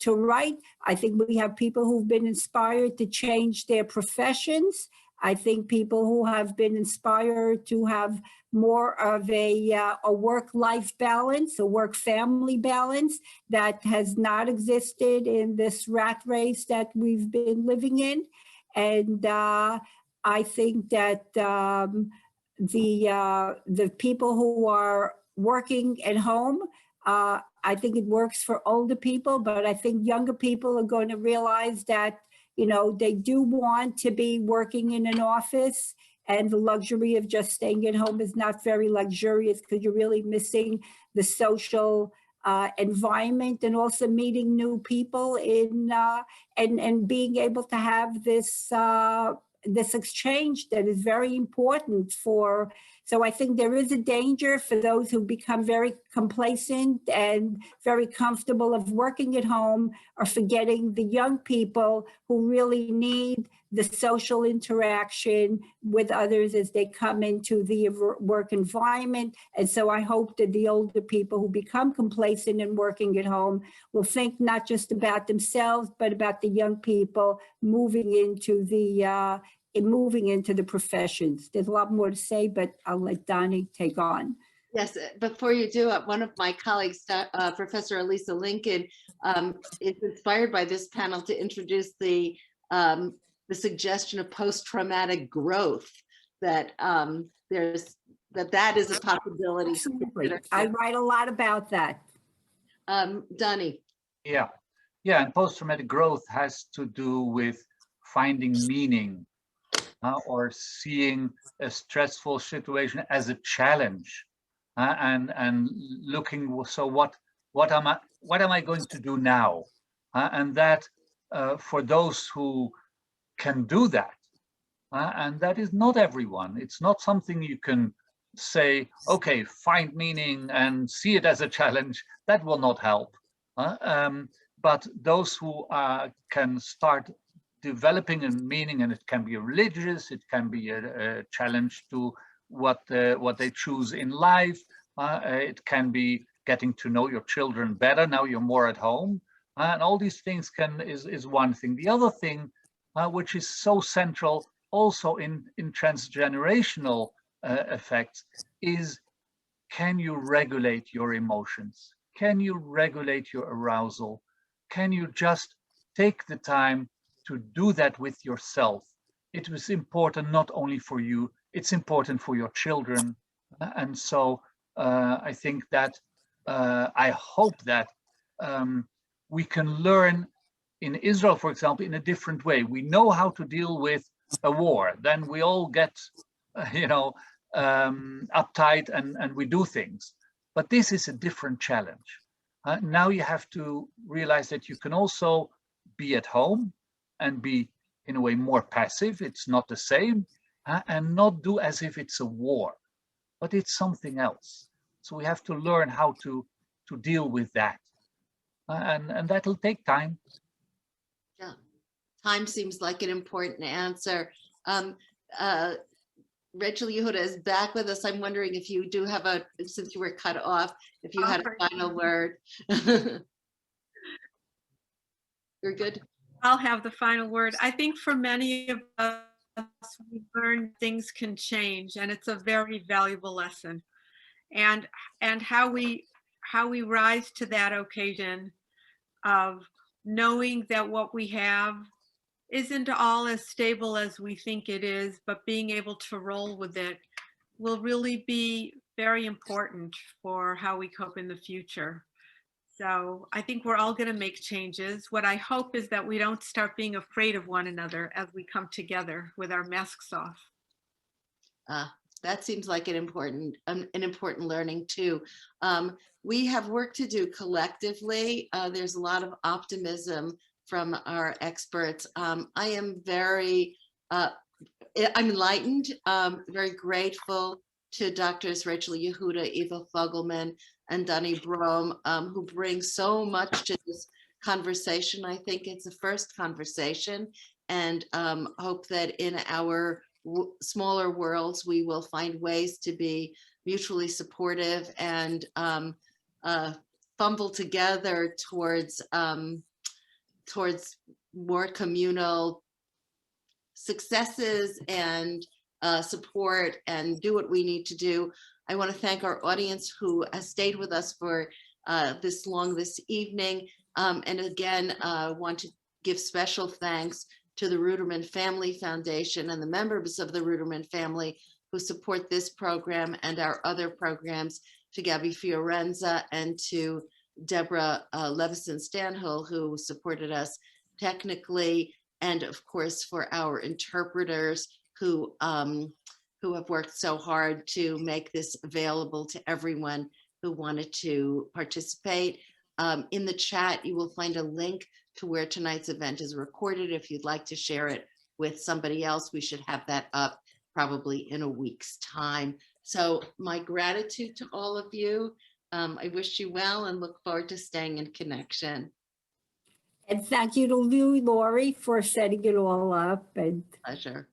write. I think we have people who've been inspired to change their professions. I think people who have been inspired to have more of a work-life balance, a work-family balance that has not existed in this rat race that we've been living in. And I think that the people who are working at home, I think it works for older people, but I think younger people are going to realize that they do want to be working in an office, and the luxury of just staying at home is not very luxurious because you're really missing the social environment and also meeting new people and being able to have this exchange that is very important for. So I think there is a danger for those who become very complacent and very comfortable of working at home or forgetting the young people who really need the social interaction with others as they come into the work environment. And so I hope that the older people who become complacent and working at home will think not just about themselves, but about the young people moving into the professions. There's a lot more to say, but I'll let Donnie take on. Yes, before you do, one of my colleagues, Professor Elisa Lincoln, is inspired by this panel to introduce the suggestion of post-traumatic growth, that that is a possibility. Absolutely. I write a lot about that. Donnie. Yeah, and post-traumatic growth has to do with finding meaning or seeing a stressful situation as a challenge, and looking, so what am I going to do now? And that for those who can do that, and that is not everyone. It's not something you can say, okay, find meaning and see it as a challenge. That will not help. But those who can start developing a meaning, and it can be religious, it can be a challenge to what they choose in life. It can be getting to know your children better. Now you're more at home, and all these things is one thing. The other thing, which is so central also in transgenerational effects, is, can you regulate your emotions? Can you regulate your arousal? Can you just take the time to do that with yourself? It was important not only for you, it's important for your children. And so I think that I hope that we can learn in Israel, for example, in a different way. We know how to deal with a war. Then we all get, uptight and we do things. But this is a different challenge. Now you have to realize that you can also be at home and be, in a way, more passive. It's not the same, and not do as if it's a war, but it's something else. So we have to learn how to deal with that, and that'll take time. Yeah, time seems like an important answer. Rachel Yehuda is back with us. I'm wondering if you do have since you were cut off, if you had a final word. You're good. I'll have the final word. I think for many of us, we learn things can change, and it's a very valuable lesson. And how we rise to that occasion of knowing that what we have isn't all as stable as we think it is, but being able to roll with it will really be very important for how we cope in the future. So I think we're all going to make changes. What I hope is that we don't start being afraid of one another as we come together with our masks off. That seems like an important learning too. We have work to do collectively. There's a lot of optimism from our experts. I am I'm enlightened, very grateful to Doctors Rachel Yehuda, Eva Fogelman, and Donnie Brome, who bring so much to this conversation. I think it's a first conversation, and hope that in our smaller worlds, we will find ways to be mutually supportive and fumble together towards more communal successes and support, and do what we need to do. I want to thank our audience who has stayed with us for this long this evening. And again, want to give special thanks to the Ruderman Family Foundation and the members of the Ruderman family who support this program and our other programs, to Gabby Fiorenza and to Deborah Levison-Stanhill, who supported us technically, and of course for our interpreters who have worked so hard to make this available to everyone who wanted to participate. In the chat, you will find a link to where tonight's event is recorded. If you'd like to share it with somebody else, we should have that up probably in a week's time. So my gratitude to all of you. I wish you well and look forward to staying in connection. And thank you to you, Lori, for setting it all up. And Pleasure.